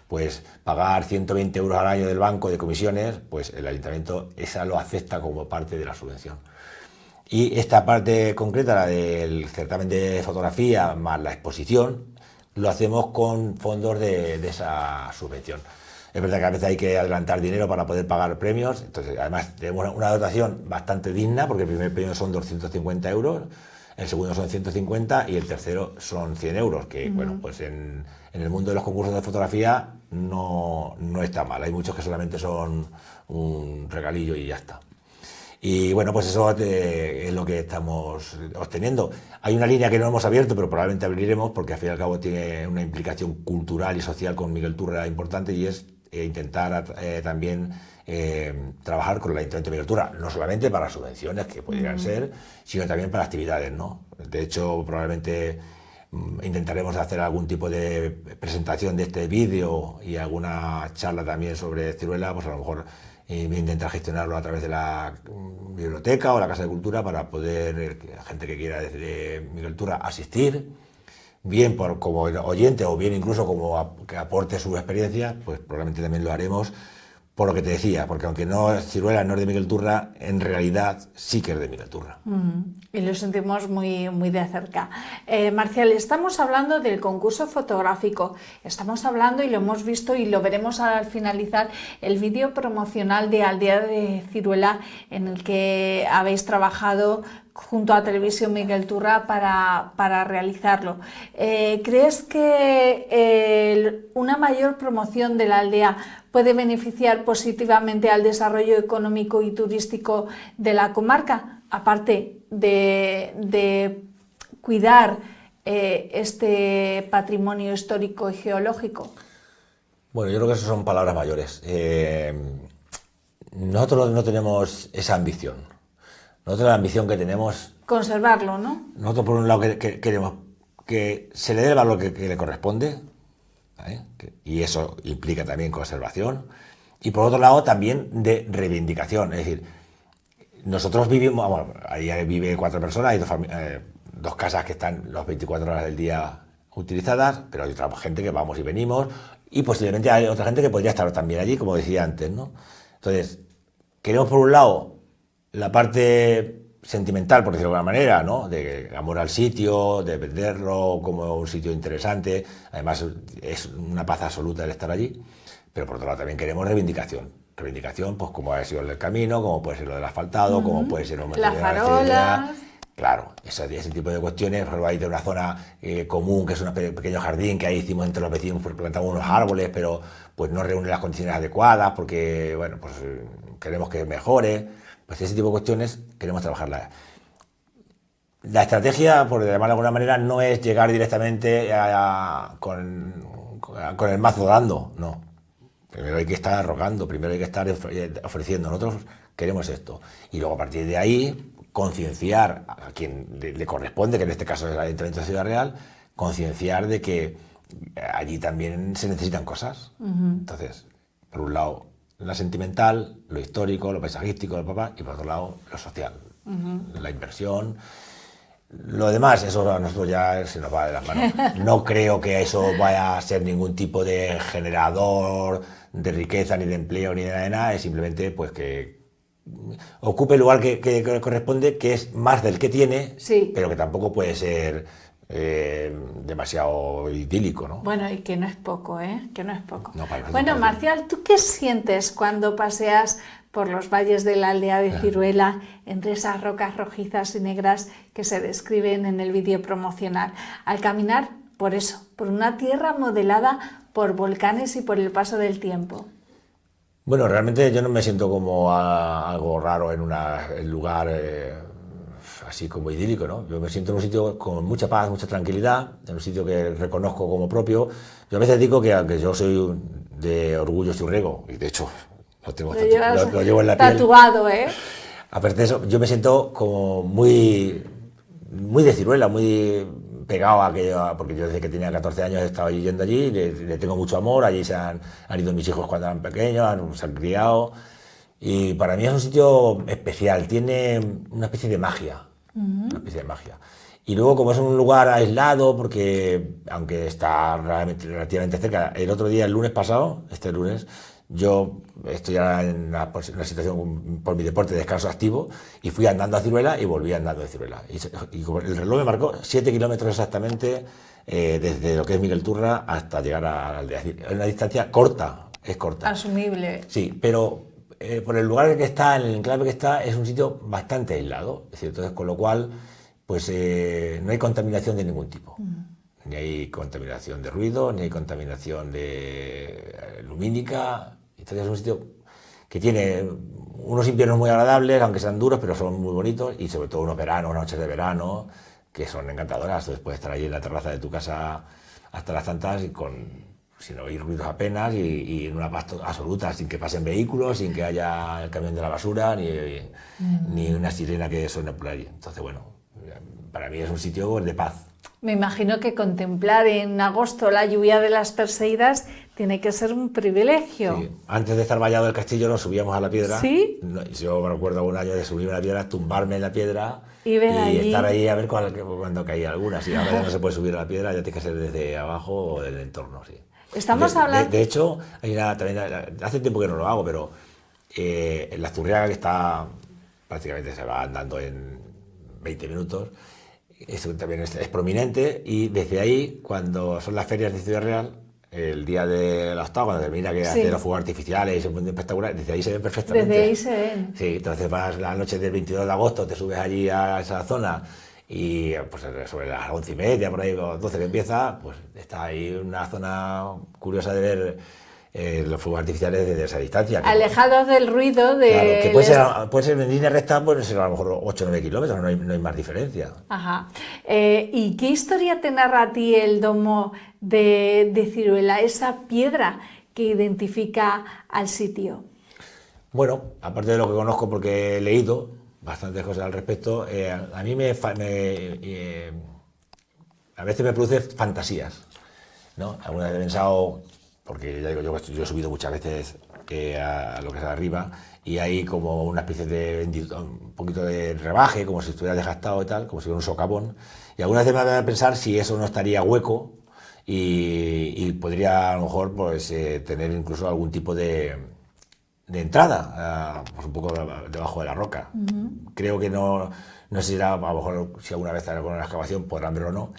pues pagar 120 euros al año del banco de comisiones, pues el ayuntamiento esa lo acepta como parte de la subvención. Y esta parte concreta, la del certamen de fotografía más la exposición, lo hacemos con fondos de esa subvención. Es verdad que a veces hay que adelantar dinero para poder pagar premios, entonces además tenemos una dotación bastante digna, porque el primer premio son 250 euros, el segundo son 150 y el tercero son 100 euros, que bueno, pues en el mundo de los concursos de fotografía no está mal, hay muchos que solamente son un regalillo y ya está. Y bueno, pues eso es lo que estamos obteniendo. Hay una línea que no hemos abierto, pero probablemente abriremos, porque al fin y al cabo tiene una implicación cultural y social con Miguel Turra importante, y es intentar también trabajar con el Ayuntamiento de Miguel Turra, no solamente para subvenciones que pudieran ser, sino también para actividades, ¿no? De hecho, probablemente intentaremos hacer algún tipo de presentación de este vídeo y alguna charla también sobre Ciruela, pues a lo mejor intentar gestionarlo a través de la biblioteca o la Casa de Cultura para poder, la gente que quiera desde Miguel Turra asistir, bien como oyente o bien incluso como que aporte su experiencia, pues probablemente también lo haremos, por lo que te decía, porque aunque Ciruela no es de Miguel Turra, en realidad sí que es de Miguel Turra. Y lo sentimos muy, muy de cerca. Marcial, estamos hablando del concurso fotográfico, estamos hablando, y lo hemos visto y lo veremos al finalizar, el vídeo promocional de Aldea de Ciruela, en el que habéis trabajado junto a Televisión Miguel Turra para realizarlo. ¿Crees que una mayor promoción de la aldea puede beneficiar positivamente al desarrollo económico y turístico de la comarca, aparte de cuidar este patrimonio histórico y geológico? Bueno, yo creo que eso son palabras mayores. Nosotros no tenemos esa ambición. Nosotros la ambición que tenemos... Conservarlo, ¿no? Nosotros por un lado queremos que se le dé el valor que le corresponde, ¿vale? Y eso implica también conservación. Y por otro lado también de reivindicación. Es decir, nosotros vivimos... Bueno, ahí vive 4 personas, hay dos casas que están las 24 horas del día utilizadas, pero hay otra gente que vamos y venimos, y posiblemente hay otra gente que podría estar también allí, como decía antes, ¿no? Entonces, queremos por un lado la parte sentimental, por decirlo de alguna manera, ¿no? De amor al sitio, de venderlo como un sitio interesante. Además, es una paz absoluta el estar allí. Pero por otro lado también queremos reivindicación. Reivindicación, pues como ha sido el del camino, como puede ser lo del asfaltado, como puede ser un las farolas. Claro, ese tipo de cuestiones. Por ejemplo, hay de una zona común, que es un pequeño jardín que ahí hicimos entre los vecinos, pues plantamos unos árboles, pero pues no reúne las condiciones adecuadas porque, bueno, pues queremos que mejore. Pues ese tipo de cuestiones queremos trabajarlas. La estrategia, por llamarlo de alguna manera, no es llegar directamente con el mazo dando, no. Primero hay que estar rogando, primero hay que estar ofreciendo. Nosotros queremos esto. Y luego a partir de ahí concienciar a quien le corresponde, que en este caso es el Ayuntamiento de Ciudad Real, concienciar de que allí también se necesitan cosas. Entonces, por un lado, lo sentimental, lo histórico, lo paisajístico, y por otro lado, lo social, la inversión. Lo demás, eso a nosotros ya se nos va de las manos. No creo que eso vaya a ser ningún tipo de generador de riqueza, ni de empleo, ni de nada, es simplemente pues que ocupe el lugar que corresponde, que es más del que tiene, sí, pero que tampoco puede ser demasiado idílico, ¿no? Bueno, y que no es poco, ¿eh? Que no es poco. No, bueno, Marcial, ¿tú qué sientes cuando paseas por los valles de la aldea de Ciruela, entre esas rocas rojizas y negras que se describen en el vídeo promocional, al caminar por eso, por una tierra modelada por volcanes y por el paso del tiempo? Bueno, realmente yo no me siento como algo raro en un lugar así como idílico, ¿no? Yo me siento en un sitio con mucha paz, mucha tranquilidad, en un sitio que reconozco como propio. Yo a veces digo que aunque yo soy de orgullo churrego, y de hecho lo llevo en la piel. Tatuado, ¿eh? Aparte de eso, yo me siento como muy de Ciruela, muy pegado a aquello, porque yo desde que tenía 14 años he estado yendo allí, le tengo mucho amor, allí han ido mis hijos cuando eran pequeños, se han criado, y para mí es un sitio especial, tiene una especie de magia, una especie de magia. Y luego, como es un lugar aislado, porque aunque está relativamente cerca, el otro día, el lunes pasado, este lunes, yo estoy ahora en una situación por mi deporte de descanso activo y fui andando a Ciruela y volví andando de Ciruela. Y el reloj me marcó 7 kilómetros exactamente desde lo que es Miguel Turra hasta llegar a la aldea. Es una distancia corta, es corta. Asumible. Sí, pero por el lugar que está, en el enclave que está, es un sitio bastante aislado. Es decir, entonces, con lo cual, pues no hay contaminación de ningún tipo. Ni hay contaminación de ruido, ni hay contaminación lumínica. Entonces es un sitio que tiene unos inviernos muy agradables, aunque sean duros, pero son muy bonitos, y sobre todo unos veranos, unas noches de verano, que son encantadoras. Entonces puedes estar ahí en la terraza de tu casa hasta las tantas y sin oír ruidos apenas y en una paz absoluta, sin que pasen vehículos, sin que haya el camión de la basura, ni una sirena que suene por ahí. Entonces, bueno, para mí es un sitio de paz. Me imagino que contemplar en agosto la lluvia de las Perseidas tiene que ser un privilegio. Sí. Antes de estar vallado del castillo nos subíamos a la piedra. ¿Sí? Yo me recuerdo un año de subirme a la piedra, tumbarme en la piedra y estar ahí a ver cuando caía alguna. Sí, ahora ya no se puede subir a la piedra, ya tiene que ser desde abajo o del entorno. Sí. Estamos hablando... De hecho, hace tiempo que no lo hago, pero en la Zurriaga, que está prácticamente se va andando en 20 minutos, eso también es prominente, y desde ahí, cuando son las ferias de Ciudad Real, el día de la octava, cuando termina que hace los fuegos artificiales y se ponen espectaculares, desde ahí se ven perfectamente. Desde ahí se ven. Sí, entonces vas la noche del 22 de agosto, te subes allí a esa zona y pues sobre las 11:30, por ahí, 12 que empieza, pues está ahí una zona curiosa de ver los fuegos artificiales desde esa distancia. Alejados del ruido de... Claro, que puede ser en línea recta, puede ser a lo mejor 8 o 9 kilómetros, no hay más diferencia. Ajá. ¿Y qué historia te narra a ti el domo de Ciruela, esa piedra que identifica al sitio? Bueno, aparte de lo que conozco porque he leído bastantes cosas al respecto, a mí a veces me produce fantasías, ¿no? Alguna vez he pensado, porque ya digo, yo he subido muchas veces a lo que es arriba, y hay como una especie de un poquito de rebaje, como si estuviera desgastado y tal, como si fuera un socavón, y alguna vez me da a pensar si eso no estaría hueco y podría a lo mejor pues tener incluso algún tipo de entrada, pues un poco debajo de la roca. Creo que no sé si a lo mejor si alguna vez hará con una excavación podrán verlo o no,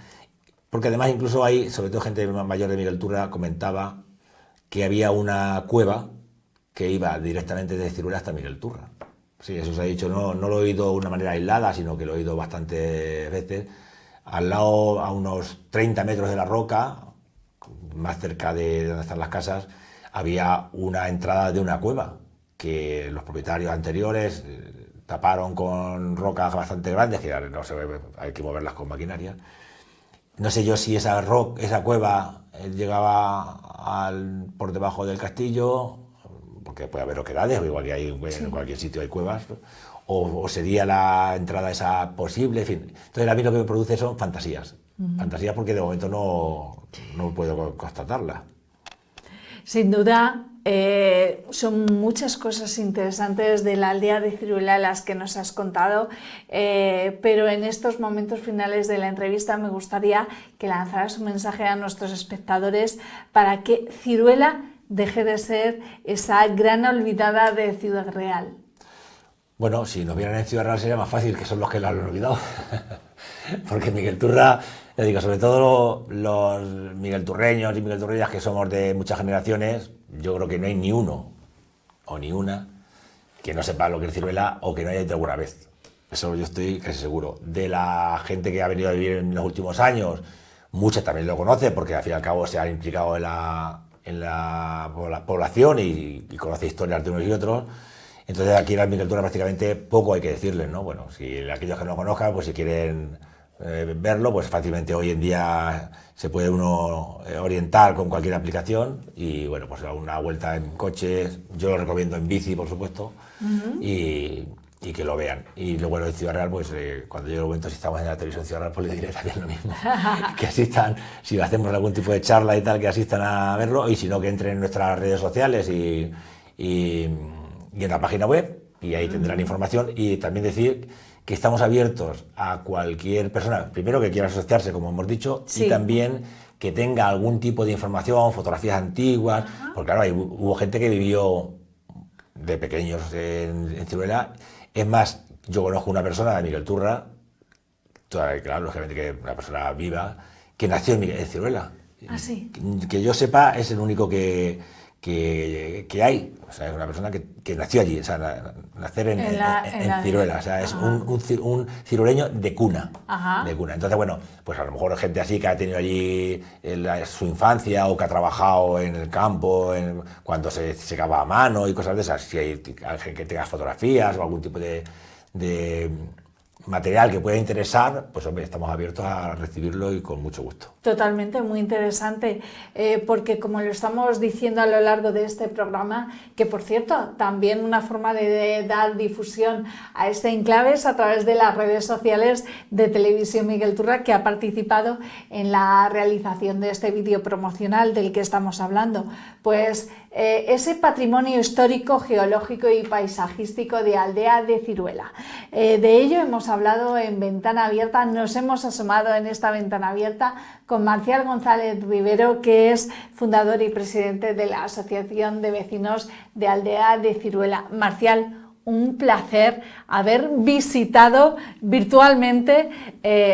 porque además incluso hay, sobre todo gente mayor de Miguel Turra, comentaba que había una cueva que iba directamente desde Ciruela hasta Miguel Turra. Sí, eso se ha dicho, no lo he oído de una manera aislada, sino que lo he oído bastantes veces. Al lado, a unos 30 metros de la roca, más cerca de donde están las casas, había una entrada de una cueva que los propietarios anteriores taparon con rocas bastante grandes, que no se ve, hay que moverlas con maquinaria. No sé yo si esa cueva llegaba por debajo del castillo, porque puede haber oquedades, o igual que hay en cualquier sitio hay cuevas, o sería la entrada esa posible, en fin. Entonces a mí lo que me produce son fantasías. Fantasías porque de momento no puedo constatarlas. Sin duda, son muchas cosas interesantes de la aldea de Ciruela las que nos has contado, pero en estos momentos finales de la entrevista me gustaría que lanzaras un mensaje a nuestros espectadores para que Ciruela deje de ser esa gran olvidada de Ciudad Real. Bueno, si nos vieran en Ciudad Real sería más fácil, que son los que la han olvidado. porque Miguel Turra, le digo, sobre todo los miguelturreños y miguelturreñas que somos de muchas generaciones, yo creo que no hay ni uno o ni una que no sepa lo que es ciruela o que no haya ido alguna vez. Eso yo estoy casi seguro. De la gente que ha venido a vivir en los últimos años, mucha también lo conoce porque al fin y al cabo se han implicado en la población y conoce historias de unos y otros. Entonces aquí en la Miguel Turra prácticamente poco hay que decirles, ¿no? Bueno, si aquellos que no lo conozcan, pues si quieren verlo, pues fácilmente hoy en día se puede uno orientar con cualquier aplicación y bueno, pues dar una vuelta en coche, yo lo recomiendo en bici, por supuesto, y que lo vean. Y luego en Ciudad Real, pues cuando llegue el momento, si estamos en la televisión Ciudad Real, pues les diré también lo mismo. Que asistan, si hacemos algún tipo de charla y tal, que asistan a verlo, y si no, que entren en nuestras redes sociales y en la página web, y ahí tendrán información. Y también decir que estamos abiertos a cualquier persona, primero que quiera asociarse, como hemos dicho, sí, y también que tenga algún tipo de información, fotografías antiguas, porque claro, hubo gente que vivió de pequeños en Ciruela. Es más, yo conozco una persona de Miguel Turra, claro, lógicamente que una persona viva, que nació en Ciruela. ¿Ah, sí? Que yo sepa, es el único que hay. O sea, es una persona que nació allí, o sea, nacer en Ciruela, o sea, es un ciruleño de cuna, de cuna. Entonces, bueno, pues a lo mejor gente así que ha tenido allí su infancia o que ha trabajado en el campo cuando se secaba a mano y cosas de esas, si hay alguien que tenga fotografías o algún tipo de material que pueda interesar, pues hombre, estamos abiertos a recibirlo y con mucho gusto. Totalmente, muy interesante, porque como lo estamos diciendo a lo largo de este programa, que por cierto, también una forma de dar difusión a este enclave es a través de las redes sociales de Televisión Miguel Turra, que ha participado en la realización de este vídeo promocional del que estamos hablando. Pues ese patrimonio histórico, geológico y paisajístico de Aldea de Ciruela. De ello hemos hablado en Ventana Abierta, nos hemos asomado en esta Ventana Abierta con Marcial González Rivero, que es fundador y presidente de la Asociación de Vecinos de Aldea de Ciruela. Marcial, un placer haber visitado virtualmente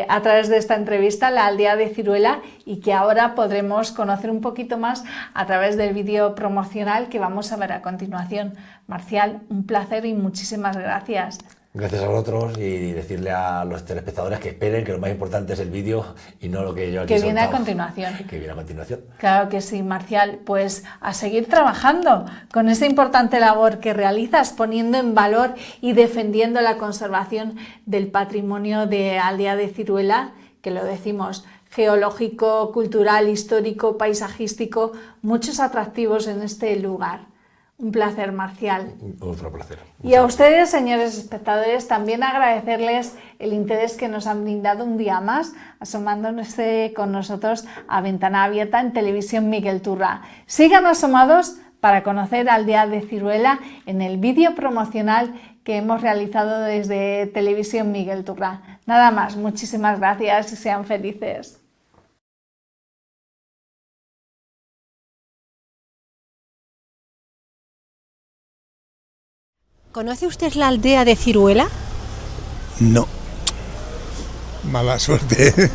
a través de esta entrevista la aldea de Ciruela y que ahora podremos conocer un poquito más a través del vídeo promocional que vamos a ver a continuación. Marcial, un placer y muchísimas gracias. Gracias a vosotros y decirle a los telespectadores que esperen, que lo más importante es el vídeo y no lo que yo aquí he soltado. Que viene a continuación. Que viene a continuación. Claro que sí, Marcial. Pues a seguir trabajando con esa importante labor que realizas, poniendo en valor y defendiendo la conservación del patrimonio de Aldea de Ciruela, que lo decimos, geológico, cultural, histórico, paisajístico, muchos atractivos en este lugar. Un placer, Marcial. Otro placer. Y a ustedes, señores espectadores, también agradecerles el interés que nos han brindado un día más, asomándose con nosotros a Ventana Abierta en Televisión Miguel Turra. Sigan asomados para conocer Aldea de Ciruela en el vídeo promocional que hemos realizado desde Televisión Miguel Turra. Nada más, muchísimas gracias y sean felices. ¿Conoce usted la aldea de Ciruela? No. Mala suerte.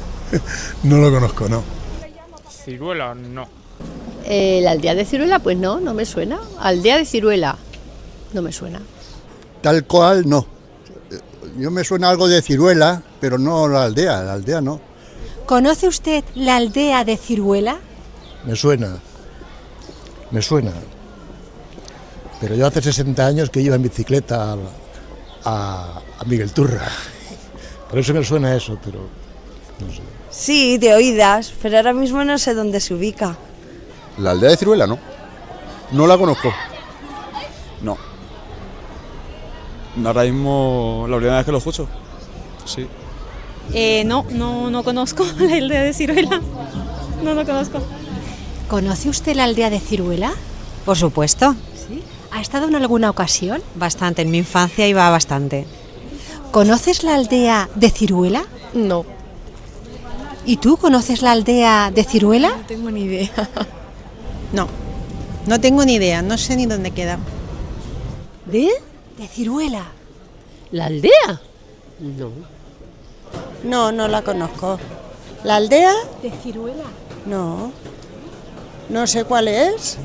No lo conozco, no. Ciruela, no. La aldea de Ciruela, pues no me suena. Aldea de Ciruela, no me suena. Tal cual, no. Yo me suena algo de Ciruela, pero no la aldea no. ¿Conoce usted la aldea de Ciruela? Me suena. Pero yo hace 60 años que iba en bicicleta a Miguel Turra. Por eso me suena eso, pero no sé. Sí, de oídas, pero ahora mismo no sé dónde se ubica. La aldea de Ciruela, no. No la conozco. No. Ahora mismo la primera vez que lo escucho. Sí. No conozco la aldea de Ciruela. No conozco. ¿Conoce usted la aldea de Ciruela? Por supuesto. ¿Sí? ¿Ha estado en alguna ocasión? Bastante, en mi infancia iba bastante. ¿Conoces la aldea de Ciruela? No. ¿Y tú conoces la aldea de Ciruela? No tengo ni idea. No tengo ni idea, no sé ni dónde queda. ¿De Ciruela? ¿La aldea? No. No, no la conozco. ¿La aldea? ¿De Ciruela? No. No sé cuál es.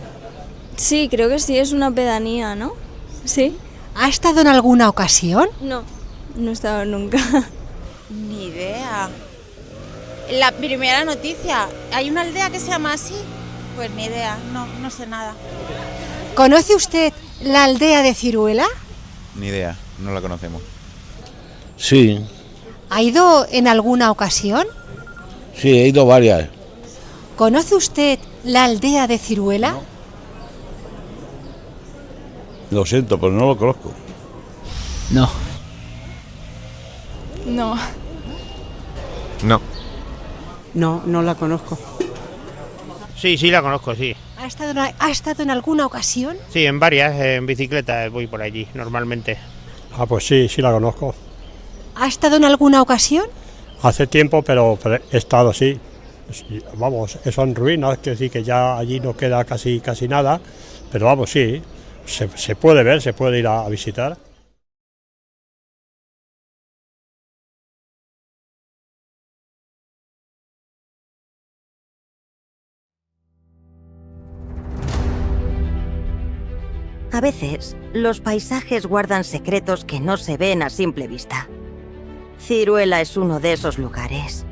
Sí, creo que sí, es una pedanía, ¿no? Sí. ¿Ha estado en alguna ocasión? No, no he estado nunca. Ni idea. La primera noticia, ¿hay una aldea que se llama así? Pues ni idea, no sé nada. ¿Conoce usted la aldea de Ciruela? Ni idea, no la conocemos. Sí, ¿Ha ido en alguna ocasión? sí, he ido varias. ¿Conoce usted la aldea de Ciruela? Lo siento, pero no lo conozco. No. No. No. No, no la conozco. Sí, la conozco, sí. ¿Ha estado en alguna ocasión? Sí, en varias, en bicicleta voy por allí, normalmente. Ah, pues sí la conozco. ¿Ha estado en alguna ocasión? Hace tiempo, pero he estado sí. Vamos, son ruinas, que sí que ya allí no queda casi nada, pero vamos, sí, se puede ver, se puede ir a visitar. A veces, los paisajes guardan secretos que no se ven a simple vista. Ciruela es uno de esos lugares.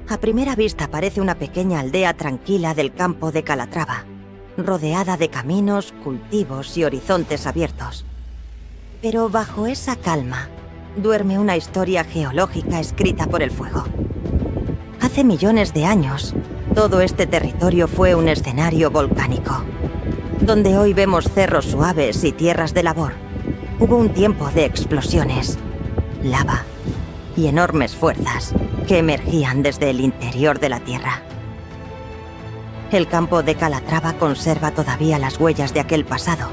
A primera vista parece una pequeña aldea tranquila del campo de Calatrava, rodeada de caminos, cultivos y horizontes abiertos. Pero bajo esa calma, duerme una historia geológica escrita por el fuego. Hace millones de años, todo este territorio fue un escenario volcánico, donde hoy vemos cerros suaves y tierras de labor. Hubo un tiempo de explosiones, lava y enormes fuerzas que emergían desde el interior de la Tierra. El campo de Calatrava conserva todavía las huellas de aquel pasado,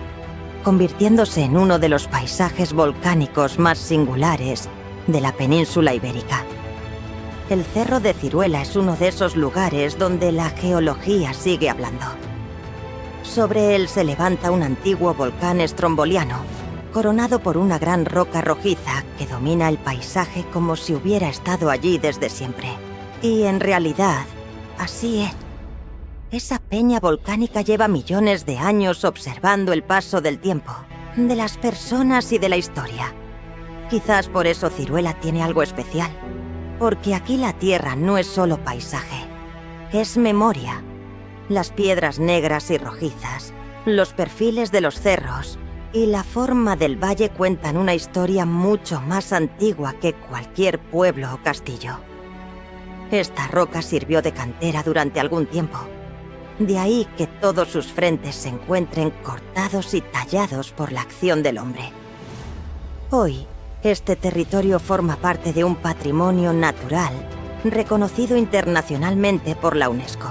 convirtiéndose en uno de los paisajes volcánicos más singulares de la península ibérica. El Cerro de Ciruela es uno de esos lugares donde la geología sigue hablando. Sobre él se levanta un antiguo volcán estromboliano, coronado por una gran roca rojiza que domina el paisaje como si hubiera estado allí desde siempre. Y en realidad, así es. Esa peña volcánica lleva millones de años observando el paso del tiempo, de las personas y de la historia. Quizás por eso Ciruela tiene algo especial, porque aquí la tierra no es solo paisaje, es memoria. Las piedras negras y rojizas, los perfiles de los cerros y la forma del valle cuentan una historia mucho más antigua que cualquier pueblo o castillo. Esta roca sirvió de cantera durante algún tiempo. De ahí que todos sus frentes se encuentren cortados y tallados por la acción del hombre. Hoy, este territorio forma parte de un patrimonio natural reconocido internacionalmente por la UNESCO.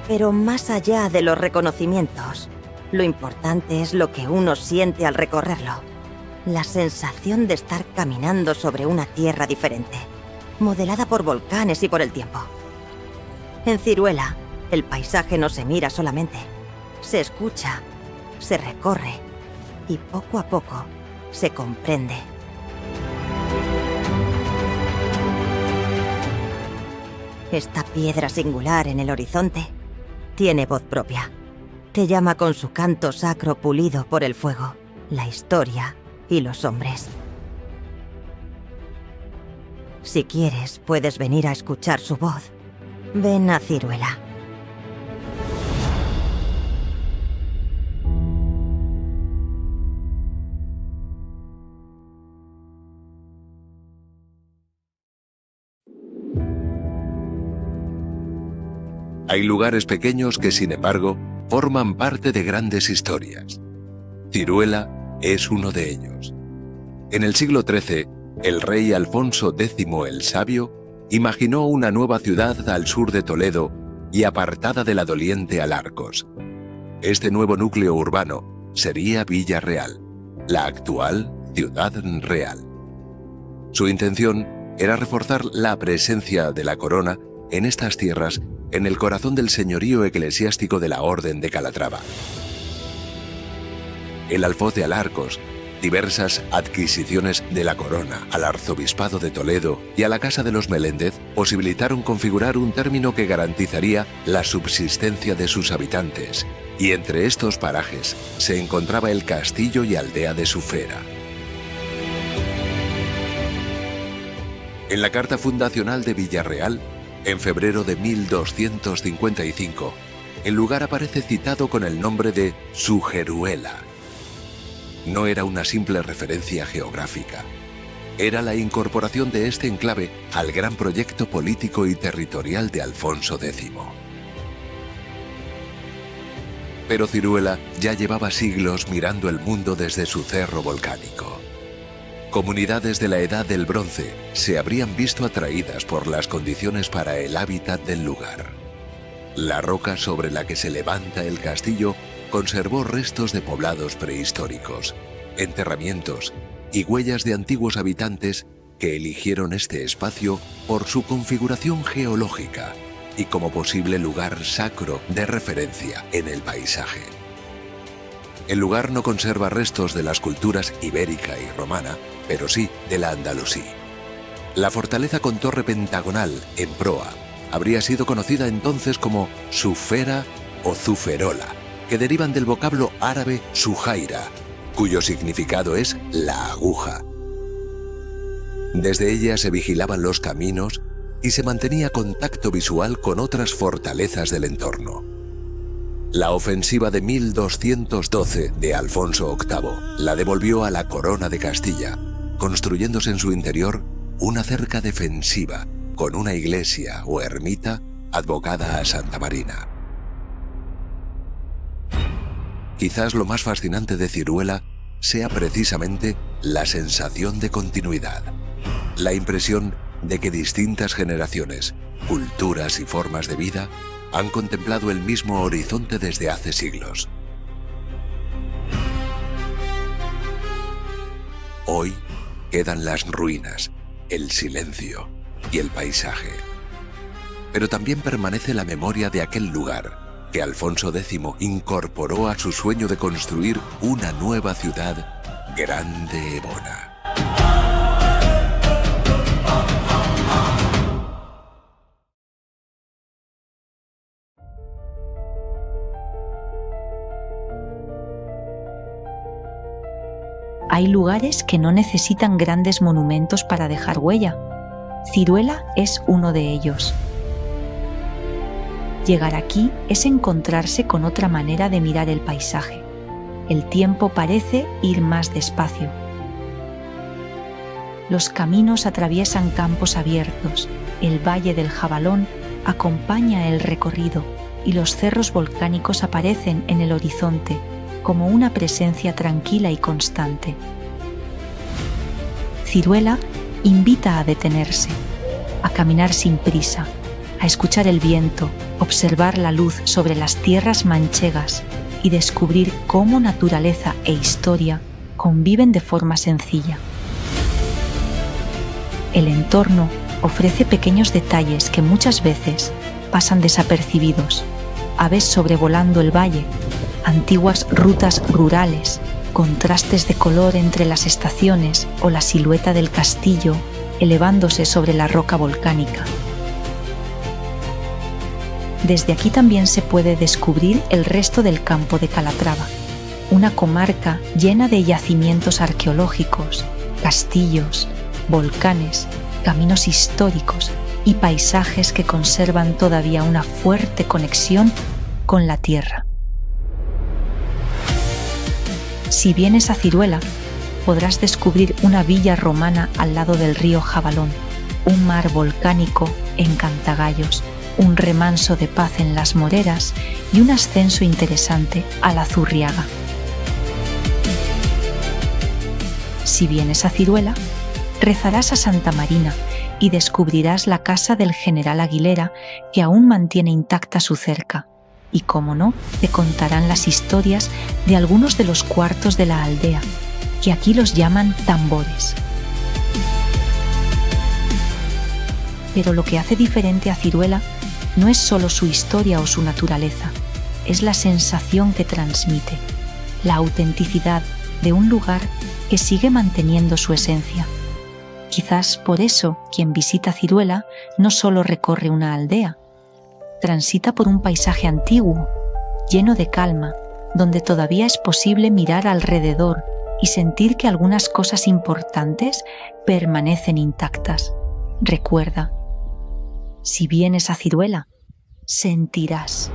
Pero más allá de los reconocimientos, lo importante es lo que uno siente al recorrerlo. La sensación de estar caminando sobre una tierra diferente, modelada por volcanes y por el tiempo. En Ciruela, el paisaje no se mira solamente, se escucha, se recorre y poco a poco se comprende. Esta piedra singular en el horizonte tiene voz propia. Te llama con su canto sacro pulido por el fuego, la historia y los hombres. Si quieres, puedes venir a escuchar su voz. Ven a Ciruela. Hay lugares pequeños que, sin embargo, forman parte de grandes historias. Ciruela es uno de ellos. En el siglo XIII, el rey Alfonso X el Sabio imaginó una nueva ciudad al sur de Toledo y apartada de la doliente Alarcos. Este nuevo núcleo urbano sería Villa Real, la actual Ciudad Real. Su intención era reforzar la presencia de la corona en estas tierras en el corazón del señorío eclesiástico de la Orden de Calatrava. El alfoz de Alarcos diversas adquisiciones de la corona al arzobispado de Toledo y a la Casa de los Meléndez posibilitaron configurar un término que garantizaría la subsistencia de sus habitantes, y entre estos parajes se encontraba el castillo y aldea de Sufera. En la carta fundacional de Villarreal, en febrero de 1255, el lugar aparece citado con el nombre de Sujeruela. No era una simple referencia geográfica. Era la incorporación de este enclave al gran proyecto político y territorial de Alfonso X. Pero Ciruela ya llevaba siglos mirando el mundo desde su cerro volcánico. Comunidades de la Edad del Bronce se habrían visto atraídas por las condiciones para el hábitat del lugar. La roca sobre la que se levanta el castillo conservó restos de poblados prehistóricos, enterramientos y huellas de antiguos habitantes que eligieron este espacio por su configuración geológica y como posible lugar sacro de referencia en el paisaje. El lugar no conserva restos de las culturas ibérica y romana, pero sí de la andalusí. La fortaleza con torre pentagonal en proa habría sido conocida entonces como Sufera o Zuferola, que derivan del vocablo árabe sujaira, cuyo significado es la aguja. Desde ella se vigilaban los caminos y se mantenía contacto visual con otras fortalezas del entorno. La ofensiva de 1212 de Alfonso VIII la devolvió a la corona de Castilla, construyéndose en su interior una cerca defensiva con una iglesia o ermita advocada a Santa Marina. Quizás lo más fascinante de Ciruela sea precisamente la sensación de continuidad, la impresión de que distintas generaciones, culturas y formas de vida han contemplado el mismo horizonte desde hace siglos. Hoy quedan las ruinas, el silencio y el paisaje. Pero también permanece la memoria de aquel lugar que Alfonso X incorporó a su sueño de construir una nueva ciudad grande, Ebona. Hay lugares que no necesitan grandes monumentos para dejar huella. Ciruela es uno de ellos. Llegar aquí es encontrarse con otra manera de mirar el paisaje. El tiempo parece ir más despacio. Los caminos atraviesan campos abiertos, el valle del Jabalón acompaña el recorrido y los cerros volcánicos aparecen en el horizonte como una presencia tranquila y constante. Ciruela invita a detenerse, a caminar sin prisa, a escuchar el viento, observar la luz sobre las tierras manchegas y descubrir cómo naturaleza e historia conviven de forma sencilla. El entorno ofrece pequeños detalles que muchas veces pasan desapercibidos: aves sobrevolando el valle, antiguas rutas rurales, contrastes de color entre las estaciones o la silueta del castillo elevándose sobre la roca volcánica. Desde aquí también se puede descubrir el resto del campo de Calatrava, una comarca llena de yacimientos arqueológicos, castillos, volcanes, caminos históricos y paisajes que conservan todavía una fuerte conexión con la tierra. Si vienes a Ciruela, podrás descubrir una villa romana al lado del río Jabalón, un mar volcánico en Cantagallos, un remanso de paz en las Moreras y un ascenso interesante a la Zurriaga. Si vienes a Ciruela, rezarás a Santa Marina y descubrirás la casa del general Aguilera, que aún mantiene intacta su cerca. Y, como no, te contarán las historias de algunos de los cuartos de la aldea, que aquí los llaman tambores. Pero lo que hace diferente a Ciruela no es solo su historia o su naturaleza, es la sensación que transmite, la autenticidad, de un lugar que sigue manteniendo su esencia. Quizás por eso quien visita Ciruela no solo recorre una aldea, transita por un paisaje antiguo, lleno de calma, donde todavía es posible mirar alrededor y sentir que algunas cosas importantes permanecen intactas. Recuerda, si vienes a Ciruela, sentirás.